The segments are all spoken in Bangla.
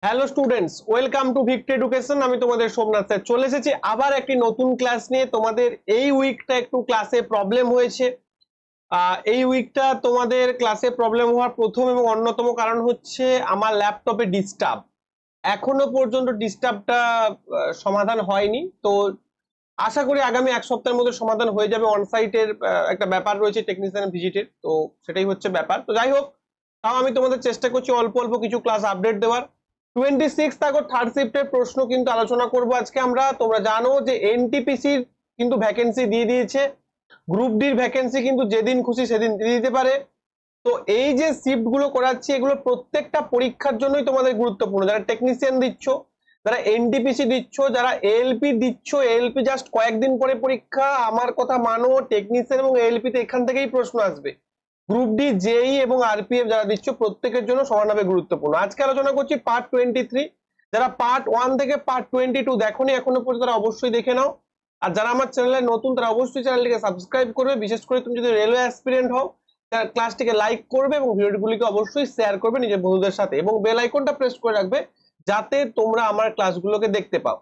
Hello students, welcome to Victor education. আমি তোমাদের সোমনাথ স্যার চলে এসেছি আবার একটি নতুন ক্লাস নিয়ে। তোমাদের এই উইকটা একটু ক্লাসে প্রবলেম হয়েছে। এই উইকটা তোমাদের ক্লাসে প্রবলেম হওয়ার প্রথম এবং অন্যতম কারণ হচ্ছে আমার ল্যাপটপে ডিস্টার্ব। এখনো পর্যন্ত ডিস্টার্বটা সমাধান হয়নি। তো আশা করি আগামী এক সপ্তাহের মধ্যে সমাধান হয়ে যাবে। অনসাইটের একটা ব্যাপার রয়েছে, টেকনিশিয়ান ভিজিটের, তো সেটাই হচ্ছে ব্যাপার। তো যাই হোক, তাও আমি তোমাদের চেষ্টা করছি অল্প অল্প কিছু ক্লাস আপডেট দেওয়ার। 26 আগস্ট থার্ড শিফটের প্রশ্ন কিন্তু আলোচনা করব আজকে আমরা। তোমরা জানো যে এনটিপিসির কিন্তু ভ্যাকেন্সি দিয়ে দিয়েছে। গ্রুপ ডির ভ্যাকেন্সি কিন্তু যেদিন খুশি সেদিন দিয়ে দিতে পারে। তো এই যে শিফট গুলো করাচ্ছি, এগুলো প্রত্যেকটা পরীক্ষার জন্যই তোমাদের গুরুত্বপূর্ণ। যারা টেকনিশিয়ান দিচ্ছ, যারা এনটিপিসি দিচ্ছ, যারা এএলপি দিচ্ছ, এএলপি জাস্ট কয়েকদিন পরে পরীক্ষা, আমার কথা মানো। টেকনিশিয়ান এবং এএলপি তে এখান থেকেই প্রশ্ন আসবে। গ্রুপ ডি, জেই এবং আরপিএফ যারা দিচ্ছ, প্রত্যেকের জন্য সমানভাবে গুরুত্বপূর্ণ। আজকে আলোচনা করছি পার্ট 23। যারা পার্ট 1 থেকে পার্ট 22 দেখোনি এখনো পর্যন্ত, তারা অবশ্যই দেখে নাও। আর যারা আমার চ্যানেলে নতুন, তারা অবশ্যই চ্যানেলটিকে সাবস্ক্রাইব করবে। বিশেষ করে তুমি যদি রেলওয়ে অ্যাসপিরেন্ট হও, ক্লাসটিকে লাইক করবে এবং ভিডিওগুলিকে অবশ্যই শেয়ার করবে নিজের বন্ধুদের সাথে, এবং বেল আইকনটা প্রেস করে রাখবে যাতে তোমরা আমার ক্লাসগুলোকে দেখতে পাও।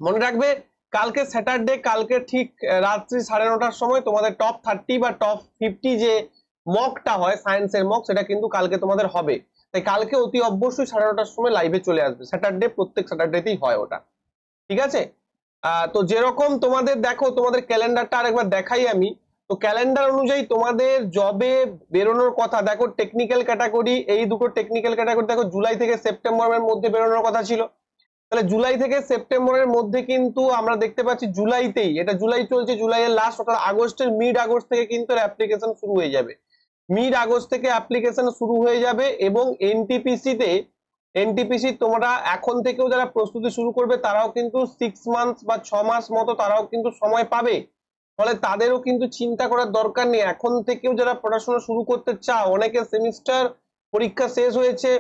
মনে রাখবে, কালকে স্যাটারডে, কালকে ঠিক রাত্রি 9:30টার সময় তোমাদের টপ 30 বা টপ 50 যে মকটা হয় সায়েন্সের মক, সেটা কিন্তু কালকে তোমাদের হবে। তাই কালকে অতি অবশ্যই 9:30টার সময় লাইভে চলে আসবে। স্যাটারডে, প্রত্যেক স্যাটারডেতেই হয় ওটা, ঠিক আছে? তো যেরকম তোমাদের দেখো, তোমাদের ক্যালেন্ডারটা আরেকবার দেখাই আমি। তো ক্যালেন্ডার অনুযায়ী তোমাদের জবে বেরোনোর কথা, দেখো টেকনিক্যাল ক্যাটাগরি, এই দুটো টেকনিক্যাল ক্যাটাগরি দেখো জুলাই থেকে সেপ্টেম্বরের মধ্যে বেরোনোর কথা ছিল। তাহলে জুলাই থেকে সেপ্টেম্বরের মধ্যে কিন্তু আমরা দেখতে পাচ্ছি জুলাইতেই, এটা জুলাই চলছে, জুলাইয়ের লাস্ট অর্থাৎ আগস্টের মিড আগস্ট থেকে কিন্তু অ্যাপ্লিকেশন শুরু হয়ে যাবে। মিড আগস্ট থেকে অ্যাপ্লিকেশন শুরু হয়ে যাবে। এবং এনটিপিসি তোমরা এখন থেকেও যারা প্রস্তুতি শুরু করবে, তারাও কিন্তু 6 মান্থ বা 6 মাস মতো তারাও কিন্তু সময় পাবে। ফলে তাদেরও কিন্তু চিন্তা করার দরকার নেই। এখন থেকেও যারা পড়াশোনা শুরু করতে চাও, অনেকে সেমিস্টার পরীক্ষা শেষ হয়েছে,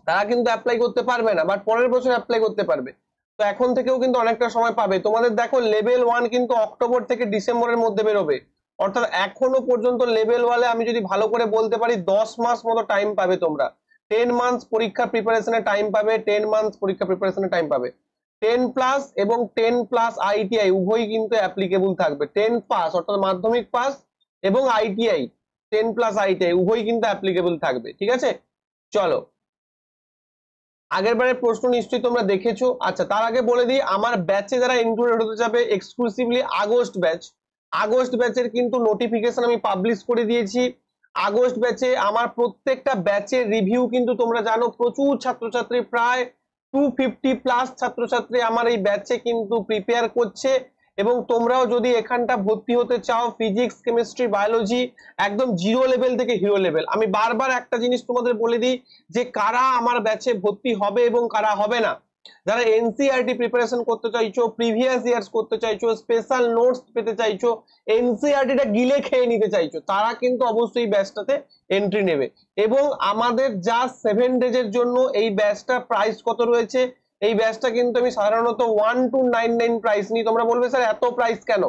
তারা কিন্তু অ্যাপ্লাই করতে পারবে না, বাট পরের বছর অ্যাপ্লাই করতে পারবে। তো এখন থেকেও কিন্তু অনেকটা সময় পাবে। তোমাদের দেখো লেভেল 1 কিন্তু অক্টোবর থেকে ডিসেম্বরের মধ্যে বেরোবে। অর্থাৎ এখনো পর্যন্ত লেভেল 1 আমি যদি ভালো করে বলতে পারি 10 মাস মতো টাইম পাবে তোমরা। 10 মান্থস পরীক্ষা প্রিপারেশনে টাইম পাবে, 10 মান্থস পরীক্ষা প্রিপারেশনে টাইম পাবে। 10 প্লাস এবং 10 প্লাস আইটিআই উভয়ই কিন্তু অ্যাপ্লিকেবল থাকবে। 10 পাস অর্থাৎ মাধ্যমিক পাস এবং আইটিআই, 10 প্লাস আইটিআই উভয়ই কিন্তু অ্যাপ্লিকেবল থাকবে, ঠিক আছে? চলো, আগের বারের প্রশ্ন নিশ্চয়ই তোমরা দেখেছো। আচ্ছা, তার আগে বলে দিই, আমার ব্যাচে যারা ইনক্লুডেড হতে যাবে এক্সক্লুসিভলি আগস্ট ব্যাচের কিন্তু নোটিফিকেশন আমি পাবলিশ করে দিয়েছি। আগস্ট ব্যাচে আমার প্রত্যেকটা ব্যাচের রিভিউ কিন্তু তোমরা জানো, প্রচুর ছাত্রছাত্রী, প্রায় 250 প্লাস ছাত্রছাত্রী আমার এই ব্যাচে কিন্তু প্রিপেয়ার করছে। এবং তোমরাও যদি এখানটা ভর্তি হতে চাও, ফিজিক্স, কেমিস্ট্রি, বায়োলজি, একদম জিরো লেভেল থেকে হিরো লেভেল। আমি বারবার একটা জিনিস তোমাদের বলে দিই যে কারা আমার ব্যাচে ভর্তি হবে এবং কারা হবে না। যারা এনসিইআরটি প্রিপারেশন করতে চাইছো, প্রিভিয়াস ইয়ার্স করতে চাইছো, স্পেশাল নোটস পেতে চাইছো, এনসিইআরটিটা গিলে খেয়ে নিতে চাইছো, তারা কিন্তু অবশ্যই ব্যাচটাতে এন্ট্রি নেবে। এবং আমাদের জাস্ট 7 ডেজের জন্য এই ব্যাচটা প্রাইস কত রয়েছে, এই ব্যাচটা কিন্তু আমি সাধারণত 1299 প্রাইস নিই। তোমরা বলবে স্যার এত প্রাইস কেন?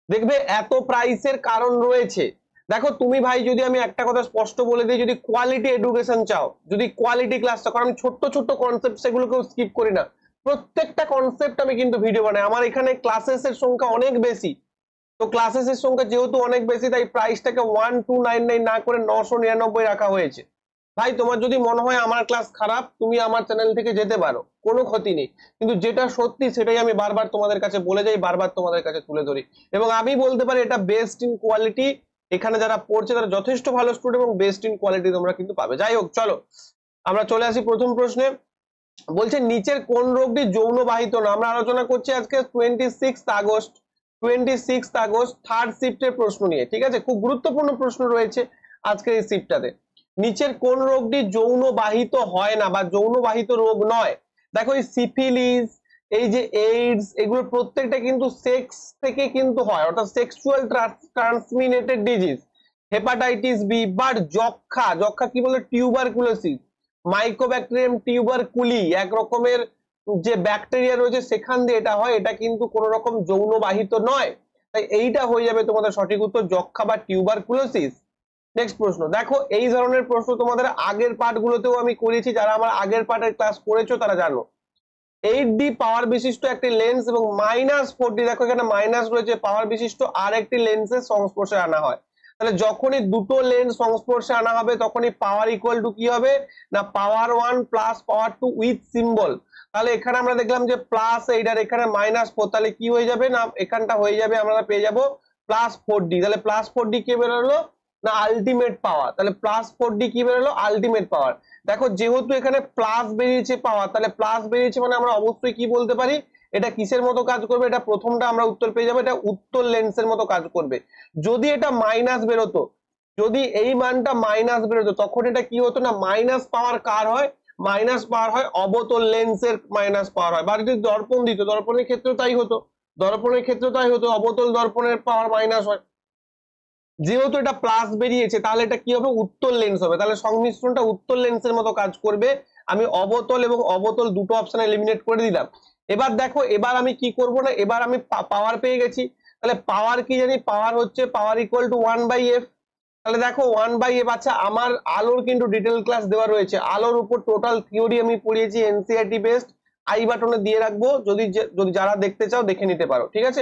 দেখবে এত প্রাইসের কারণ রয়েছে। দেখো তুমি ভাই, যদি আমি একটা কথা স্পষ্ট বলে দিই, যদি কোয়ালিটি এডুকেশন চাও, যদি কোয়ালিটি ক্লাস চাও, কারণ আমি ছোট্ট ছোট্ট কনসেপ্ট সেগুলোকেও স্কিপ করি না, প্রত্যেকটা কনসেপ্ট আমি কিন্তু ভিডিও বানাই। আমার এখানে ক্লাসেস এর সংখ্যা অনেক বেশি। তো ক্লাসেস এর সংখ্যা যেহেতু অনেক বেশি, তাই প্রাইসটাকে 1299 না করে 999 রাখা হয়েছে। ভাই তোমার যদি মনে হয় আমার ক্লাস খারাপ, তুমি আমার চ্যানেল থেকে যেতে পারো, কোনো ক্ষতি নেই। কিন্তু যেটা সত্যি সেটাই আমি বারবার তোমাদের কাছে বলে যাই, বারবার তোমাদের কাছে তুলে ধরি। এবং আমি বলতে পারি এটা বেস্ট ইন কোয়ালিটি। এখানে যারা পড়ছে তারা যথেষ্ট ভালো স্টুডেন্ট এবং বেস্ট ইন কোয়ালিটি তোমরা কিন্তু পাবে। যাই হোক, চলো আমরা চলে আসি প্রথম প্রশ্নে। বলছে নিচের কোন রোগটি যৌনবাহিত না? আমরা আলোচনা করছি আজকে 26 আগস্ট থার্ড শিফটের প্রশ্ন নিয়ে, ঠিক আছে? খুব গুরুত্বপূর্ণ প্রশ্ন রয়েছে আজকের এই শিফটটাতে। নিচের কোন রোগটি যৌনবাহিত হয় না বা যৌনবাহিত রোগ নয়? দেখো এই সিফিলিস, এই যে এইডস, এগুলো প্রত্যেকটা কিন্তু সেক্স থেকে কিন্তু হয়, অর্থাৎ sexual transmitted disease. Hepatitis B, but যক্ষা কি বলে, টিউবারকুলোসিস, মাইকোব্যাকটেরিয়াম টিউবারকুলি, এক রকমের যে ব্যাকটেরিয়া রয়েছে সেখান দিয়ে এটা হয়। এটা কিন্তু কোন রকম যৌনবাহিত নয়। তাই এইটা হয়ে যাবে তোমাদের সঠিক উত্তর, যক্ষা বা টিউবারকুলোসিস। নেক্সট প্রশ্ন দেখো, এই ধরনের প্রশ্ন তোমাদের আগের পার্টগুলোতেও আমি করেছি, যারা আমার আগের পার্টের ক্লাস করেছো তারা জানো। 8D পাওয়ার বিশিষ্ট একটি লেন্স এবং -4D, দেখো এখানে মাইনাস রয়েছে, পাওয়ার বিশিষ্ট আর একটি লেন্সের সংস্পর্শে আনা হয়। তাহলে যখনই দুটো লেন্স সংস্পর্শে আনা হবে তখনই পাওয়ার ইকুয়াল টু কি হবে না পাওয়ার 1 প্লাস পাওয়ার 2 উইথ সিম্বল। তাহলে এখানে আমরা দেখলাম যে +8 আর এখানে -4, তাহলে কি হয়ে যাবে না এখানটা হয়ে যাবে, আমরা পেয়ে যাব +4D। তাহলে +4D কি বেরোলো না আলটিমেট পাওয়ার। তাহলে +4D কি বেরোলো আলটিমেট পাওয়ার। দেখো যেহেতু এখানে প্লাস বেরিয়েছে পাওয়ার, তাহলে প্লাস বেরিয়েছে মানে আমরা অবশ্যই কি বলতে পারি এটা কিসের মতো কাজ করবে, এটা প্রথমটা আমরা উত্তর পেয়ে যাবো, এটা উত্তর লেন্সের মতো কাজ করবে। যদি এটা মাইনাস বেরোতো, যদি এই মানটা মাইনাস বেরোতো তখন এটা কি হতো না মাইনাস পাওয়ার কার হয়, মাইনাস পাওয়ার হয় অবতল লেন্সের মাইনাস পাওয়ার হয়। বা যদি দর্পণ দিত, দর্পণের ক্ষেত্রে তাই হতো, দর্পণের ক্ষেত্রে তাই হতো, অবতল দর্পণের পাওয়ার মাইনাস হয়। যেহেতু এটা প্লাস বেরিয়েছে তাহলে এটা কি হবে উত্তল লেন্স হবে, তাহলে সংমিশ্রণটা উত্তল লেন্সের মতো কাজ করবে। আমি অবতল এবং অবতল দুটো অপশন এলিমিনেট করে দিলাম। এবার দেখো এবার আমি কি করব না, এবার আমি পাওয়ার পেয়ে গেছি, তাহলে পাওয়ার কি জানি, পাওয়ার হচ্ছে পাওয়ার ইকুয়াল টু 1/f। তাহলে দেখো 1/f, আচ্ছা আমার আলোর কিন্তু ডিটেল ক্লাস দেওয়া রয়েছে, আলোর উপর টোটাল থিওরি আমি পড়িয়েছি এনসিইআরটি বেসড, আই বাটনে দিয়ে রাখবো, যদি যারা দেখতে চাও দেখে নিতে পারো, ঠিক আছে।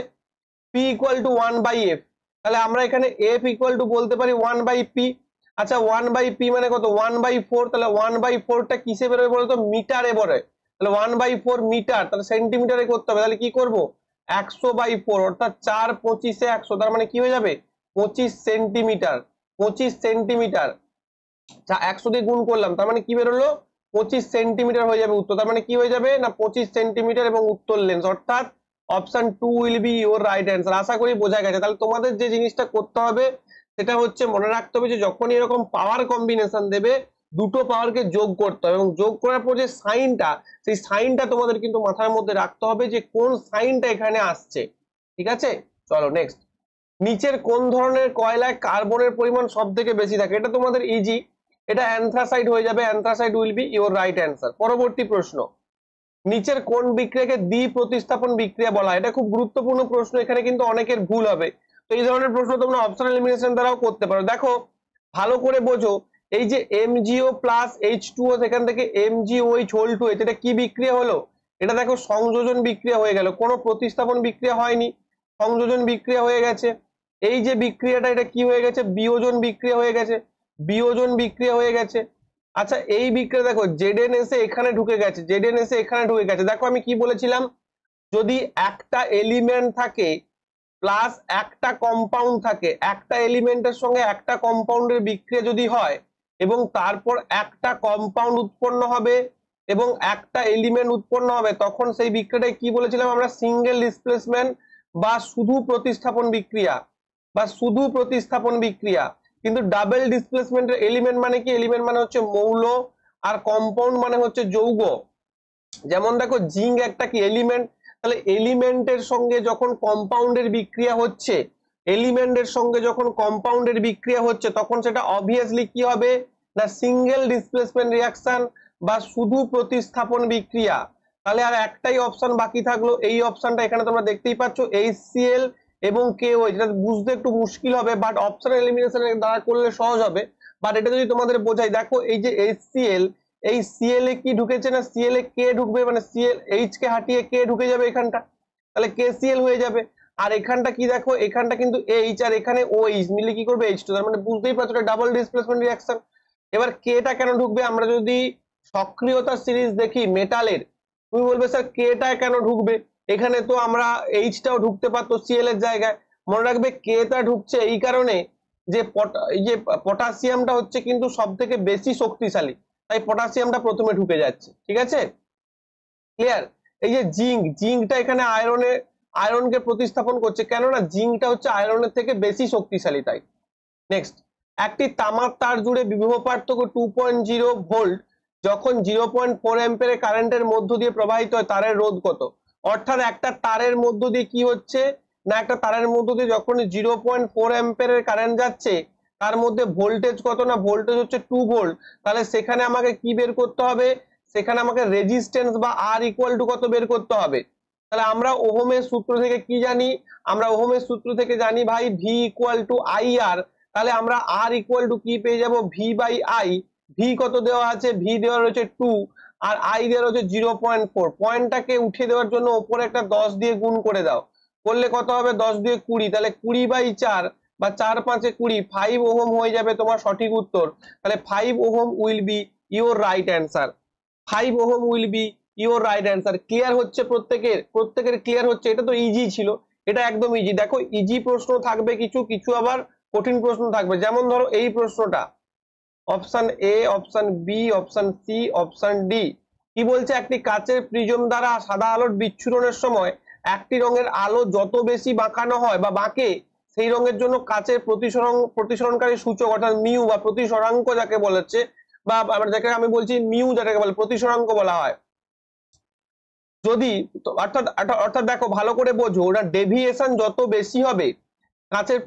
p ইকুয়াল টু 1/f, তাহলে আমরা এখানে f ইকুয়াল টু বলতে পারি 1/p। আচ্ছা 1/p মানে কত 1/4, তাহলে 1/4টা কিসে বেরোবে বলতো মিটারে বেরোয়, তাহলে 1/4 মিটার, তাহলে সেন্টিমিটারে করতে হবে, তাহলে কি করব 100/4 অর্থাৎ 4 25 এ 100, তার মানে কি হয়ে যাবে 25 সেন্টিমিটার, 25 সেন্টিমিটার। 100 দিয়ে গুণ করলাম তার মানে কি বেরোলো 25 সেন্টিমিটার হয়ে যাবে উত্তর। তার মানে কি হয়ে যাবে না 25 সেন্টিমিটার এবং উত্তর লেন্স, অর্থাৎ option 2 will be your right answer. আশা করি বোঝা গেছে। তাহলে তোমাদের যে জিনিসটা করতে হবে সেটা হচ্ছে মনে রাখতে হবে যে যখনই এরকম পাওয়ার কম্বিনেশন দেবে দুটো পাওয়ারকে যোগ করতে হবে, এবং যোগ করার পর যে সাইনটা, সেই সাইনটা তোমাদের কিন্তু মাথার মধ্যে রাখতে হবে যে কোন সাইনটা এখানে আসছে, ঠিক আছে। চলো নেক্সট, নিচের কোন ধরনের কয়লায় কার্বনের পরিমাণ সব থেকে বেশি থাকে, এটা তোমাদের ইজি, এটা অ্যান্থ্রাসাইড হয়ে যাবে, anthracite will be your right answer. পরবর্তী প্রশ্ন, নিচের কোন বিক্রিয়াকে দ্বি প্রতিস্থাপন বিক্রিয়া বলা হয়, এটা খুব গুরুত্বপূর্ণ প্রশ্ন, এখানে কিন্তু অনেকের ভুল হবে। তো এই ধরনের প্রশ্ন তোমরা অপশনাল এলিমিনেশন দ্বারাও করতে পারো। দেখো ভালো করে বোঝো, এই যে MgO প্লাস H2O, সেখান থেকে MgOH হোল 2H, এটা কি বিক্রিয়া হলো, এটা দেখো সংযোজন বিক্রিয়া হয়ে গেল, কোনো প্রতিস্থাপন বিক্রিয়া হয়নি, সংযোজন বিক্রিয়া হয়ে গেছে। এই যে বিক্রিয়াটা এটা কি হয়ে গেছে বিয়োজন বিক্রিয়া হয়ে গেছে, বিয়োজন বিক্রিয়া হয়ে গেছে। আচ্ছা এই বিক্রিয়া দেখো জেডএন এসে এখানে ঢুকে গেছে, জেডএন এসে এখানে ঢুকে গেছে। দেখো আমি কি বলেছিলাম, যদি একটা এলিমেন্ট থাকে প্লাস একটা কম্পাউন্ড থাকে, একটা এলিমেন্টের সঙ্গে একটা কম্পাউন্ডের বিক্রিয়া যদি হয় এবং তারপর একটা কম্পাউন্ড উৎপন্ন হবে এবং একটা এলিমেন্ট উৎপন্ন হবে, তখন সেই বিক্রিয়াটাই কি বলেছিলাম আমরা সিঙ্গেল ডিসপ্লেসমেন্ট বা শুধু প্রতিস্থাপন বিক্রিয়া, বা শুধু প্রতিস্থাপন বিক্রিয়া। কিন্তু ডাবল ডিসপ্লেসমেন্টের এলিমেন্ট মানে কি, এলিমেন্ট মানে হচ্ছে মৌল আর কম্পাউন্ড মানে হচ্ছে যৌগ। যেমন দেখো জিঙ্ক একটা কি এলিমেন্ট, তাহলে এলিমেন্টের সঙ্গে যখন কম্পাউন্ডের বিক্রিয়া হচ্ছে, এলিমেন্টের সঙ্গে যখন কম্পাউন্ডের বিক্রিয়া হচ্ছে তখন সেটা অবভিয়াসলি কি হবে না সিঙ্গেল ডিসপ্লেসমেন্ট রিঅ্যাকশন বা শুধু প্রতিস্থাপন বিক্রিয়া। তাহলে আর একটাই অপশন বাকি থাকলো, এই অপশনটা এখানে তোমরা দেখতেই পাচ্ছ HCl এবং KOH, যেটা বুঝতে একটু মুশকিল হবে বাট অপশন এলিমিনেশনের দ্বারা করলে সহজ হবে। বাট এটা যদি তোমাদের বোঝাই, দেখো এই যে HCl, এই সিএল এ কি ঢুকেছে না সিএল এ কে ঢুকবে, মানে সিএল এইচ কে হাটিয়ে কে ঢুকে যাবে এখানটা, তাহলে KCl হয়ে যাবে। আর এখানটা কি দেখো এখানটা কিন্তু এইচ আর এখানে OH মিলে কি করবে H2, তার মানে বুঝতেই পারছো এটা ডাবল ডিসপ্লেসমেন্ট রিঅ্যাকশন। এবার কেটা কেন ঢুকবে, আমরা যদি সক্রিয়তা সিরিজ দেখি মেটালের, তুমি বলবে স্যার কেটা কেন ঢুকবে, এখানে তো আমরা এইচটাও ঢুকতে পারতো সিএল এর জায়গায়। মনে রাখবে কেটা ঢুকছে এই কারণে যে এই যে পটাশিয়ামটা হচ্ছে কিন্তু সব থেকে বেশি শক্তিশালী, তাই পটাশিয়ামটা প্রথমে ঢুকে যাচ্ছে, ঠিক আছে ক্লিয়ার। এই যে জিঙ্কটা এখানে আয়রনকে প্রতিস্থাপন করছে, কেননা জিঙ্কটা হচ্ছে আয়রনের থেকে বেশি শক্তিশালী তাই। নেক্সট, একটি তামার তার জুড়ে বিভব পার্থক্য 2.0 ভোল্ট যখন 0.4 অ্যাম্পিয়ারের কারেন্টের মধ্য দিয়ে প্রবাহিত হয় তারের রোধ কত। অর্থাৎ একটা তারের মধ্য দিয়ে কি হচ্ছে না, একটা তারের মধ্য দিয়ে যখন 0.4 অ্যাম্পিয়ারের কারেন্ট যাচ্ছে তার মধ্যে ভোল্টেজ কত না, ভোল্টেজ হচ্ছে 2 ভোল্ট। তাহলে সেখানে আমাকে কি বের করতে হবে, সেখানে আমাকে রেজিস্ট্যান্স বা আর ইকুয়াল টু কত বের করতে হবে। তাহলে আমরা ওহমের সূত্র থেকে কি জানি, আমরা ওহমের সূত্র থেকে জানি ভাই ভি ইকুয়াল টু আইআর, তাহলে আমরা আর ইকুয়াল টু কি পেয়ে যাব, ভি বাই আই। ভি কত দেওয়া আছে, ভি দেওয়া রয়েছে 2 আর আই দেওয়া রয়েছে 0.4। পয়েন্টটাকে উঠে দেওয়ার জন্য উপরে একটা 10 দিয়ে গুণ করে দাও, করলে কত হবে, 10 দিয়ে 20, তাহলে 20/4 বা 4×5 20, 5 ওহম হয়ে যাবে তোমার সঠিক উত্তর। তাহলে 5 ohm will be your right answer. 5 ohm will be your right answer. Clear হচ্ছে প্রত্যেকের ক্লিয়ার হচ্ছে? এটা তো ইজি ছিল, এটা একদম ইজি। দেখো ইজি প্রশ্ন থাকবে কিছু, কিছু আবার কঠিন প্রশ্ন থাকবে। যেমন ধরো এই প্রশ্নটা, option A, option B, option C, option D. কি বলছে, একটি কাচের প্রিজম দ্বারা সাদা আলোর বিচ্ছুরণের সময় একটি রঙের আলো যত বেশি বাঁকানো হয় বা বাঁকে, সেই রঙের জন্য কাচের প্রতিসরণকারী সূচক অর্থাৎ মিউ বা প্রতিসরাঙ্ক যাকে বলেছে, বা যাকে আমি বলছি মিউ যেটাকে বলে প্রতিসরাঙ্ক বলা হয়। যদি অর্থাৎ অর্থাৎ দেখো ভালো করে বোঝো, ওটা ডেভিয়েশন যত বেশি হবে কাচের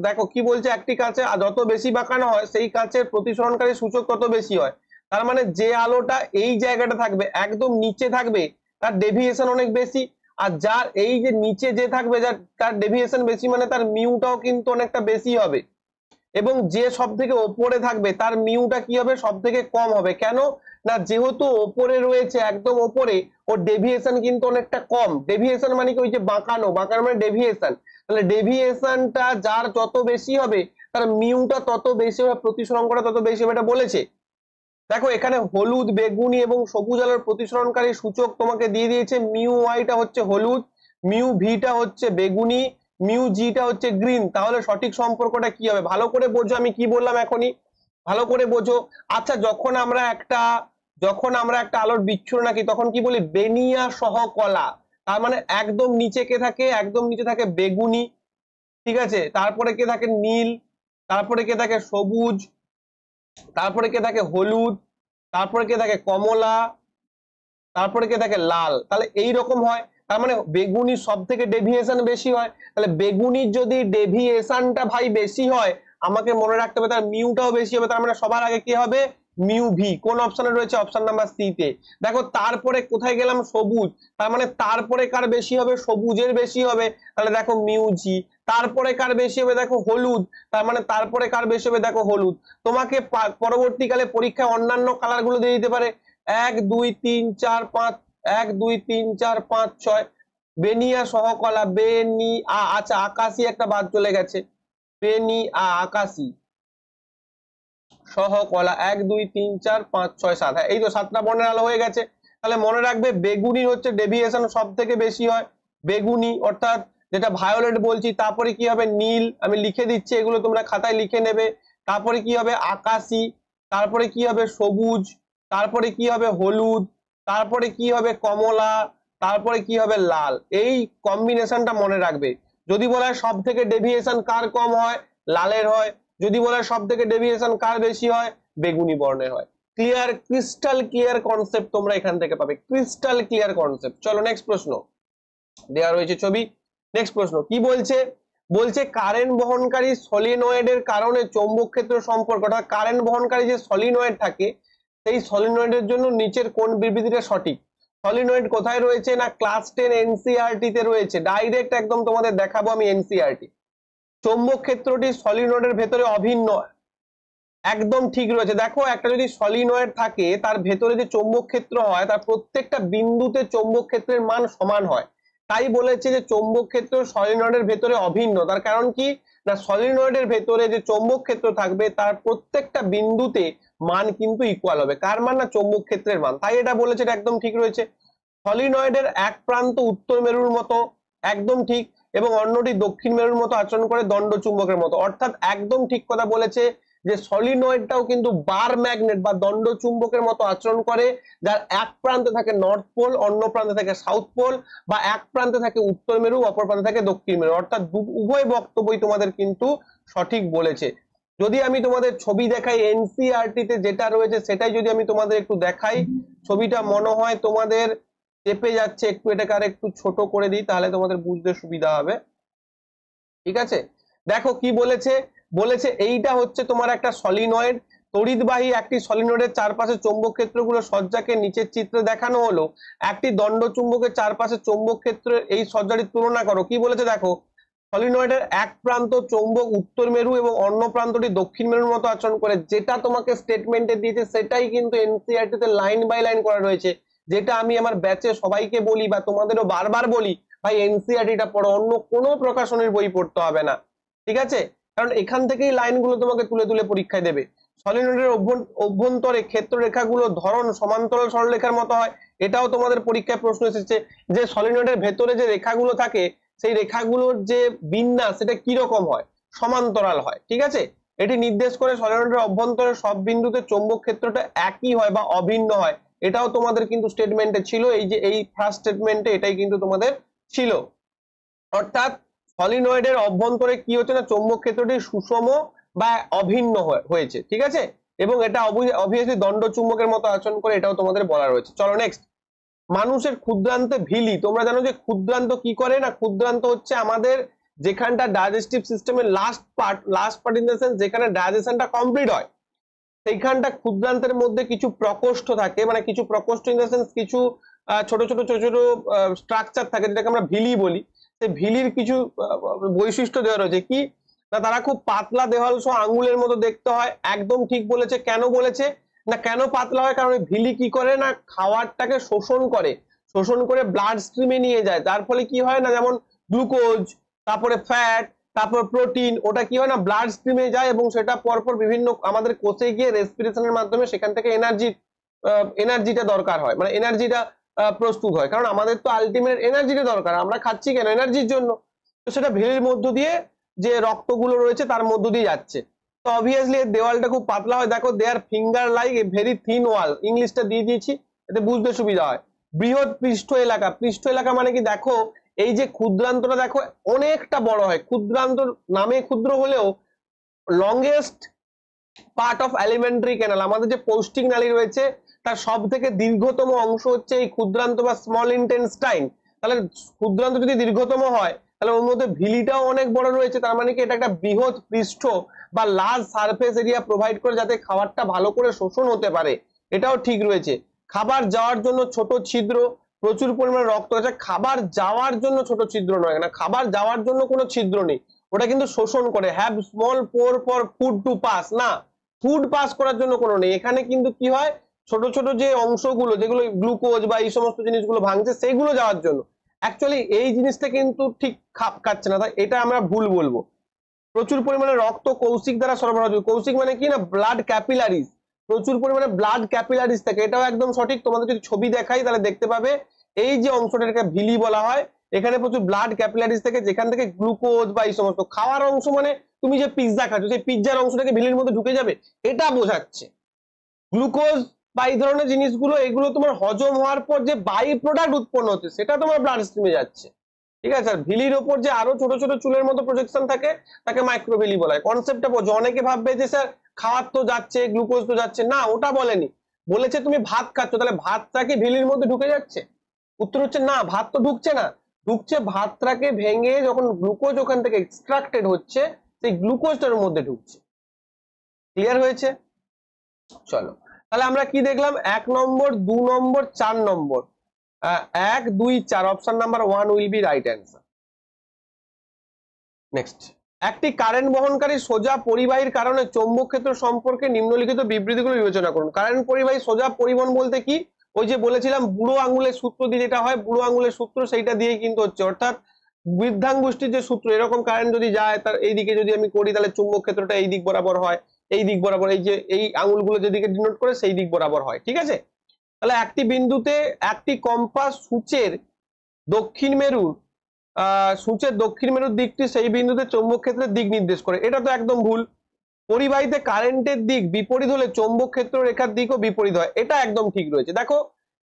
দেখো কি বলছে, একটি কাচে যত বেশি বাঁকানো হয় সেই কাচের প্রতিসরণকারী সূচক তত বেশি হয়। তার মানে যে আলোটা এই জায়গাটা থাকবে, একদম নিচে থাকবে, তার ডেভিয়েশন অনেক বেশি। আর যার এই যে নিচে যে থাকবে, যার তার ডেভিয়েশন বেশি, মানে তার মিউটাও কিন্তু অনেকটা বেশি হবে। এবং যে সব থেকে ওপরে থাকবে তার মিউটা কি হবে, সব থেকে কম হবে। কেন না, যেহেতু ওপরে রয়েছে, একদম ওপরে, ওর ডেভিয়েশন কিন্তু অনেকটা কম। ডেভিয়েশন মানে কি, ওই যে বাঁকানো, বাঁকানো মানে ডেভিয়েশন। তাহলে ডেভিয়েশনটা যার যত বেশি হবে তার মিউটা তত বেশি হবে, প্রতিসরাঙ্কটা তত বেশি হবে, এটা বলেছে। দেখো এখানে হলুদ, বেগুনি এবং সবুজ আলোর প্রতিসরণকারী সূচক তোমাকে দিয়ে দিয়েছে। মিউ ওয়াইটা হচ্ছে হলুদ, মিউ ভিটা হচ্ছে বেগুনি, মিউ জিটা হচ্ছে গ্রিন। তাহলে সঠিক সম্পর্কটা কি হবে, ভালো করে বোঝো আমি কি বললাম এখনই, ভালো করে বোঝো। আচ্ছা, যখন আমরা একটা আলোর বিচ্ছুরণ আঁকি তখন কি বলি, বেনিয়া সহ কলা। তার মানে একদম নিচে কে থাকে, একদম নিচে থাকে বেগুনি, ঠিক আছে, তারপরে কে থাকে নীল, তারপরে কে থাকে সবুজ, তারপরে কে থাকে হলুদ, তারপরে কে থাকে কমলা, তারপরে কে থাকে লাল। তাহলে এই রকম হয়। তার মানে বেগুনি সব থেকে ডেভিয়েশন বেশি হয়। তাহলে বেগুনির যদি ডেভিয়েশনটা ভাই বেশি হয়, আমাকে মনে রাখতে হবে তার মিউটাও বেশি হবে। তার মানে সবার আগে কি হবে, মিউ ভি। কোন অপশনে রয়েছে, অপশন নাম্বার সি তে। দেখো তারপরে কোথায় গেলাম, সবুজ। তার মানে তারপরে কার বেশি হবে, সবুজের বেশি হবে। তাহলে দেখো মিউ জি। তারপরে কার বেশি হবে, দেখো হলুদ। তার মানে তারপরে কার বেশি হবে, দেখো হলুদ। তোমাকে পরবর্তীকালে পরীক্ষায় অন্যান্য কালার গুলো দিয়ে দিতে পারে, 1 2 3 4 5, 1 2 3 4 5 6। বেনিয়া সহকলা, আচ্ছা আকাশি একটা বাদ চলে গেছে, আকাশি সহকলা 1 2 3 4 5 6 7। হ্যাঁ, এই তো 7টা বর্ণের আলো হয়ে গেছে। তাহলে মনে রাখবে বেগুনির হচ্ছে ডেভিয়েশন সব থেকে বেশি হয়, বেগুনি অর্থাৎ যেটা ভায়োলেট বলছি। তারপরে কি হবে, নীল, আমি লিখে দিচ্ছি, এগুলো তোমরা খাতায় লিখে নেবে। তারপরে কি হবে, আকাশি। তারপরে কি হবে, সবুজ। তারপরে কি হবে, হলুদ। তারপরে কি হবে, কমলা। তারপরে কি হবে, লাল। এই কম্বিনেশনটা মনে রাখবে। যদি বলা হয় সব থেকে ডেভিয়েশন কার কম হয়, লালের হয়। যদি বলা হয় সব থেকে ডেভিয়েশন কার বেশি হয়, বেগুনি বর্ণের হয়। ক্লিয়ার, ক্রিস্টাল ক্লিয়ার কনসেপ্ট তোমরা এখান থেকে পাবে, ক্রিস্টাল ক্লিয়ার কনসেপ্ট। চলো নেক্সট প্রশ্ন, দেওয়া রয়েছে ছবি। নেক্সট প্রশ্ন কি বলছে, বলছে কারেন্ট বহনকারী সলিনয়েডের কারণে চৌম্বক ক্ষেত্র সম্পর্ক, অর্থাৎ কারেন্ট বহনকারী যে সলিনয়েড থাকে সেই সলিনয়েডের জন্য নিচের কোন বিবৃতিটা সঠিক। সলিনয়েড কোথায় রয়েছে না, ক্লাস 10 এনসিইআরটি তে রয়েছে। ডাইরেক্ট একদম তোমাদের দেখাবো আমি এনসিইআরটি। চৌম্বক ক্ষেত্রটি সলিনয়েডের ভেতরে অভিন্ন, একদম ঠিক রয়েছে। দেখো একটা যদি সলিনয়েড থাকে তার ভেতরে যে চৌম্বক ক্ষেত্র হয় তার প্রত্যেকটা বিন্দুতে চৌম্বক ক্ষেত্রের মান সমান হয়। তাই বলেছে যে চৌম্বক ক্ষেত্র সলিনয়েডের ভেতরে অভিন্ন। তার কারণ কি না, সলিনয়েডের ভেতরে যে চৌম্বক ক্ষেত্র থাকবে তার প্রত্যেকটা বিন্দুতে মান কিন্তু ইকুয়াল হবে। কার মান না, চৌম্বক ক্ষেত্রের মান। তাই এটা বলেছে, এটা একদম ঠিক রয়েছে। সলিনয়েডের এক প্রান্ত উত্তর মেরুর মতো, একদম ঠিক, এবং অন্যটি দক্ষিণ মেরুর মতো আচরণ করে দণ্ড চুম্বকের মতো। অর্থাৎ একদম ঠিক কথা বলেছে যে সলিনয়েডটাও কিন্তু বার ম্যাগনেট বা দণ্ড চুম্বকের মতো আচরণ করে, যার এক প্রান্তে থাকে নর্থ পোল, অন্য প্রান্তে থাকে সাউথ পোল, বা এক প্রান্তে থাকে উত্তর মেরু, অপর প্রান্তে থাকে দক্ষিণ মেরু। অর্থাৎ উভয় বক্তব্যই তোমাদের কিন্তু সঠিক বলেছে। যদি আমি তোমাদের ছবি দেখাই এনসিইআরটি তে যেটা রয়েছে সেটাই যদি আমি তোমাদের একটু দেখাই, ছবিটা মনে হয় তোমাদের চেপে যাচ্ছে, একটু এটাকে আর একটু ছোট করে দিই তাহলে তোমাদের বুঝতে সুবিধা হবে। ঠিক আছে, দেখো কি বলেছে, বলেছে এইটা হচ্ছে তোমার একটা সলিনয়েড। তড়িৎবাহী একটি সলিনয়েডের চারপাশে চৌম্বক ক্ষেত্রগুলো সজ্জাকে নিচের চিত্রে দেখানো হলো। একটি দণ্ড চুম্বকের চারপাশে চৌম্বক ক্ষেত্রের এই সজ্জাটির তুলনা করো। কি বলেছে দেখো, সলিনয়েডের এক প্রান্ত চৌম্বক উত্তর মেরু এবং অন্য প্রান্তটি দক্ষিণ মেরুর মতো আচরণ করে, যেটা তোমাকে স্টেটমেন্টে দিয়েছে সেটাই কিন্তু এনসিইআরটি তে লাইন বাই লাইন করা রয়েছে, যেটা আমি আমার ব্যাচে সবাইকে বলি বা তোমাদেরও বারবার বলি, ভাই এনসিইআরটিটা পড়ো, অন্য কোনো প্রকাশনের বই পড়তে হবে না, ঠিক আছে? কারণ এখান থেকেই লাইনগুলো তোমাকে তুলে তুলে পরীক্ষায় দেবে। সলিনয়েডের অভ্যন্তরে ক্ষেত্ররেখাগুলো ধরন সমান্তরাল সরলরেখার মতো হয়, এটাও তোমাদের পরীক্ষায় প্রশ্ন এসেছে যে সলিনয়েডের ভেতরে যে রেখাগুলো থাকে সেই রেখাগুলোর যে বিন্যাস সেটা কি রকম হয়, সমান্তরাল হয়, ঠিক আছে? এটি নির্দেশ করে সলিনয়েডের অভ্যন্তরে সব বিন্দুতে চৌম্বক ক্ষেত্রটা একই হয় বা অভিন্ন হয়, এটাও তোমাদের কিন্তু স্টেটমেন্টে ছিল, এই যে এই ফার্স্ট স্টেটমেন্টে এটাই কিন্তু তোমাদের ছিল। অর্থাৎ সলিনয়েডের অভ্যন্তরে কি হচ্ছে না, চৌম্বক ক্ষেত্রটি সুষম বা অভিন্ন হয়েছে, ঠিক আছে? এবং এটা অবভিয়াসলি দণ্ড চুম্বকের মতো আচরণ করে, এটাও তোমাদের বলা রয়েছে। চলো নেক্সট, মানুষের ক্ষুদ্রান্তে ভিলি। তোমরা জানো যে ক্ষুদ্রান্ত কি করে না, ক্ষুদ্রান্ত হচ্ছে আমাদের যেখানটা ডাইজেস্টিভ সিস্টেমের last part in the sense যেখানে ডাইজেশনটা কমপ্লিট হয়, সেইখানটা ক্ষুদ্রান্তের মধ্যে কিছু প্রকোষ্ঠ থাকে, মানে কিছু প্রকোষ্ঠ ইন দ্য সেন্স কিছু ছোট ছোট ছোট ছোট স্ট্রাকচার থাকে যেটাকে আমরা ভিলি বলি। সেই ভিলির কিছু বৈশিষ্ট্য দেওয়া রয়েছে, কি না তারা খুব পাতলা দেওয়াল সহ আঙ্গুলের মতো দেখতে হয়, একদম ঠিক বলেছে। কেন বলেছে না, কেন পাতলা হয়, কারণ ভিলি কি করে না খাবারটাকে শোষণ করে ব্লাড স্ট্রিমে নিয়ে যায়, যার ফলে কি হয় না যেমন গ্লুকোজ, তারপরে ফ্যাট, তারপর প্রোটিন, ওটা কি হয় না ব্লাড স্ট্রিমে যায় এবং সেটা পরপর বিভিন্ন আমাদের কোষে গিয়ে রেসপিরেশনের মাধ্যমে সেখান থেকে এনার্জিটা দরকার হয়, মানে এনার্জিটা প্রস্তুত হয়, কারণ আমাদের তো আলটিমেট এনার্জিটা দরকার, আমরা খাচ্ছি কেন, এনার্জির জন্য। তো সেটা ভিলির মধ্য দিয়ে যে রক্তগুলো রয়েছে তার মধ্য দিয়ে যাচ্ছে। তো অবভিয়াসলি এর দেওয়ালটা খুব পাতলা হয়, দেখো there finger like a very thin wall, ইংলিশটা দিয়ে দিয়েছি এতে বুঝতে সুবিধা হয়। বৃহৎ পৃষ্ঠ এলাকা মানে কি, দেখো এই যে ক্ষুদ্রান্তটা দেখো অনেকটা বড় হয়, ক্ষুদ্রান্ত নামে ক্ষুদ্র হলেও longest part of elementary canal, আমাদের যে পৌষ্টিক নালী রয়েছে তার সব থেকে দীর্ঘতম অংশ হচ্ছে এই ক্ষুদ্রান্ত বা স্মল ইন্টেস্টাইন। তাহলে ক্ষুদ্রান্ত যদি দীর্ঘতম হয় তাহলে ওর মধ্যে ভিলিটাও অনেক বড় রয়েছে, তার মানে কি এটা একটা বৃহৎ পৃষ্ঠ বা লার্জ সারফেস এরিয়া প্রোভাইড করে যাতে খাবারটা ভালো করে শোষণ হতে পারে, এটাও ঠিক রয়েছে। খাবার যাওয়ার জন্য ছোট ছিদ্র, প্রচুর পরিমাণে রক্ত আছে, খাবার যাওয়ার জন্য ছোট ছিদ্র নয়, না খাবার যাওয়ার জন্য কোনো ছিদ্র নেই, ওটা কিন্তু শোষণ করে। Have small pore for food to pass, না ফুড পাস করার জন্য কোনো নেই, এখানে কিন্তু কি হয় ছোট ছোট যে অংশগুলো যেগুলো গ্লুকোজ বা এই সমস্ত জিনিসগুলো ভাঙছে সেগুলো যাওয়ার জন্য। অ্যাকচুয়ালি এই জিনিসটা কিন্তু ঠিক খাপ খাচ্ছে না, তাই এটা আমরা ভুল বলবো। প্রচুর পরিমাণে রক্ত কৌশিক দ্বারা সরবরাহ, কৌশিক মানে কি না ব্লাড ক্যাপিলারিজ, প্রচুর পরিমাণে ব্লাড ক্যাপিলারিজ থাকে, এটাও একদম সঠিক। তোমাদের যদি ছবি দেখাই তাহলে দেখতে পাবে এই যে অংশটাকে ভিলি বলা হয়, এখানে প্রচুর ব্লাড ক্যাপিলারিজ থেকে যেখান থেকে গ্লুকোজ বা এই সমস্ত খাওয়ার অংশ, মানে তুমি যে পিৎজা খাচ্ছ সেই পিৎজার অংশটাকে ভিলির মধ্যে ঢুকে যাবে, এটা বোঝাচ্ছে। গ্লুকোজ বা এই ধরনের জিনিসগুলো এগুলো তোমার হজম হওয়ার পর যে বাই প্রোডাক্ট উৎপন্ন হচ্ছে সেটা তোমার ব্লাড স্ট্রিমে যাচ্ছে, ঠিক আছে? আর ভিলির ওপর যে আরো ছোট ছোট চুলের মতো প্রজেকশন থাকে তাকে মাইক্রোভিলি বলা হয়। কনসেপ্টটা বোঝো, অনেকে ভাববে যে স্যার খাওয়ার তো যাচ্ছে গ্লুকোজ তো যাচ্ছে, না ওটা বলেনি, বলেছে তুমি ভাত খাচ্ছ তাহলে ভাতটা কি ভিলির মধ্যে ঢুকে যাচ্ছে, উত্তর হচ্ছে না, ভাত তো ঢুকছে না, ঢুকছে ভাতটাকে ভেঙে যখন গ্লুকোজ ওখান থেকে এক্সট্রাক্টেড হচ্ছে সেই গ্লুকোজটার মধ্যে ঢুকছে। ক্লিয়ার হয়েছে? চলো তাহলে আমরা কি দেখলাম, 1 নম্বর 2 নম্বর 4 নম্বর, 1 2 4 option number 1 will be right answer. Next, একটি কারেন্ট বহনকারী সোজা পরিবাহীর কারণে চৌম্বক ক্ষেত্র সম্পর্কে নিম্নলিখিত বিবৃতিগুলো বিবেচনা করুন। কারেন্ট পরিবাহী সোজা পরিবহন বলতে কি, ওই যে বলেছিলাম বুড়ো আঙুলের সূত্র দিয়ে যেটা হয়, বুড়ো আঙুলের সূত্র সেইটা দিয়ে কিন্তু হচ্ছে, অর্থাৎ বৃদ্ধাঙ্গুষ্ঠির যে সূত্র, এরকম কারেন্ট যদি যায় তার এইদিকে যদি আমি করি তাহলে চুম্বক ক্ষেত্রটা এই দিক বরাবর হয়, এই দিক বরাবর, এই যে এই আঙুলগুলো যেদিকে ডিনোট করে সেই দিক বরাবর হয়, ঠিক আছে? তাহলে একটি বিন্দুতে একটি কম্পাস সূচের দক্ষিণ মেরুর দিকটি সেই বিন্দুতে চৌম্বক ক্ষেত্রের দিক নির্দেশ করে, এটা তো একদম ভুল। পরিবাহীতে কারেন্টের দিক বিপরীত হলে চৌম্বক ক্ষেত্র রেখার দিকও বিপরীত হয়, এটা একদম ঠিক রয়েছে। দেখো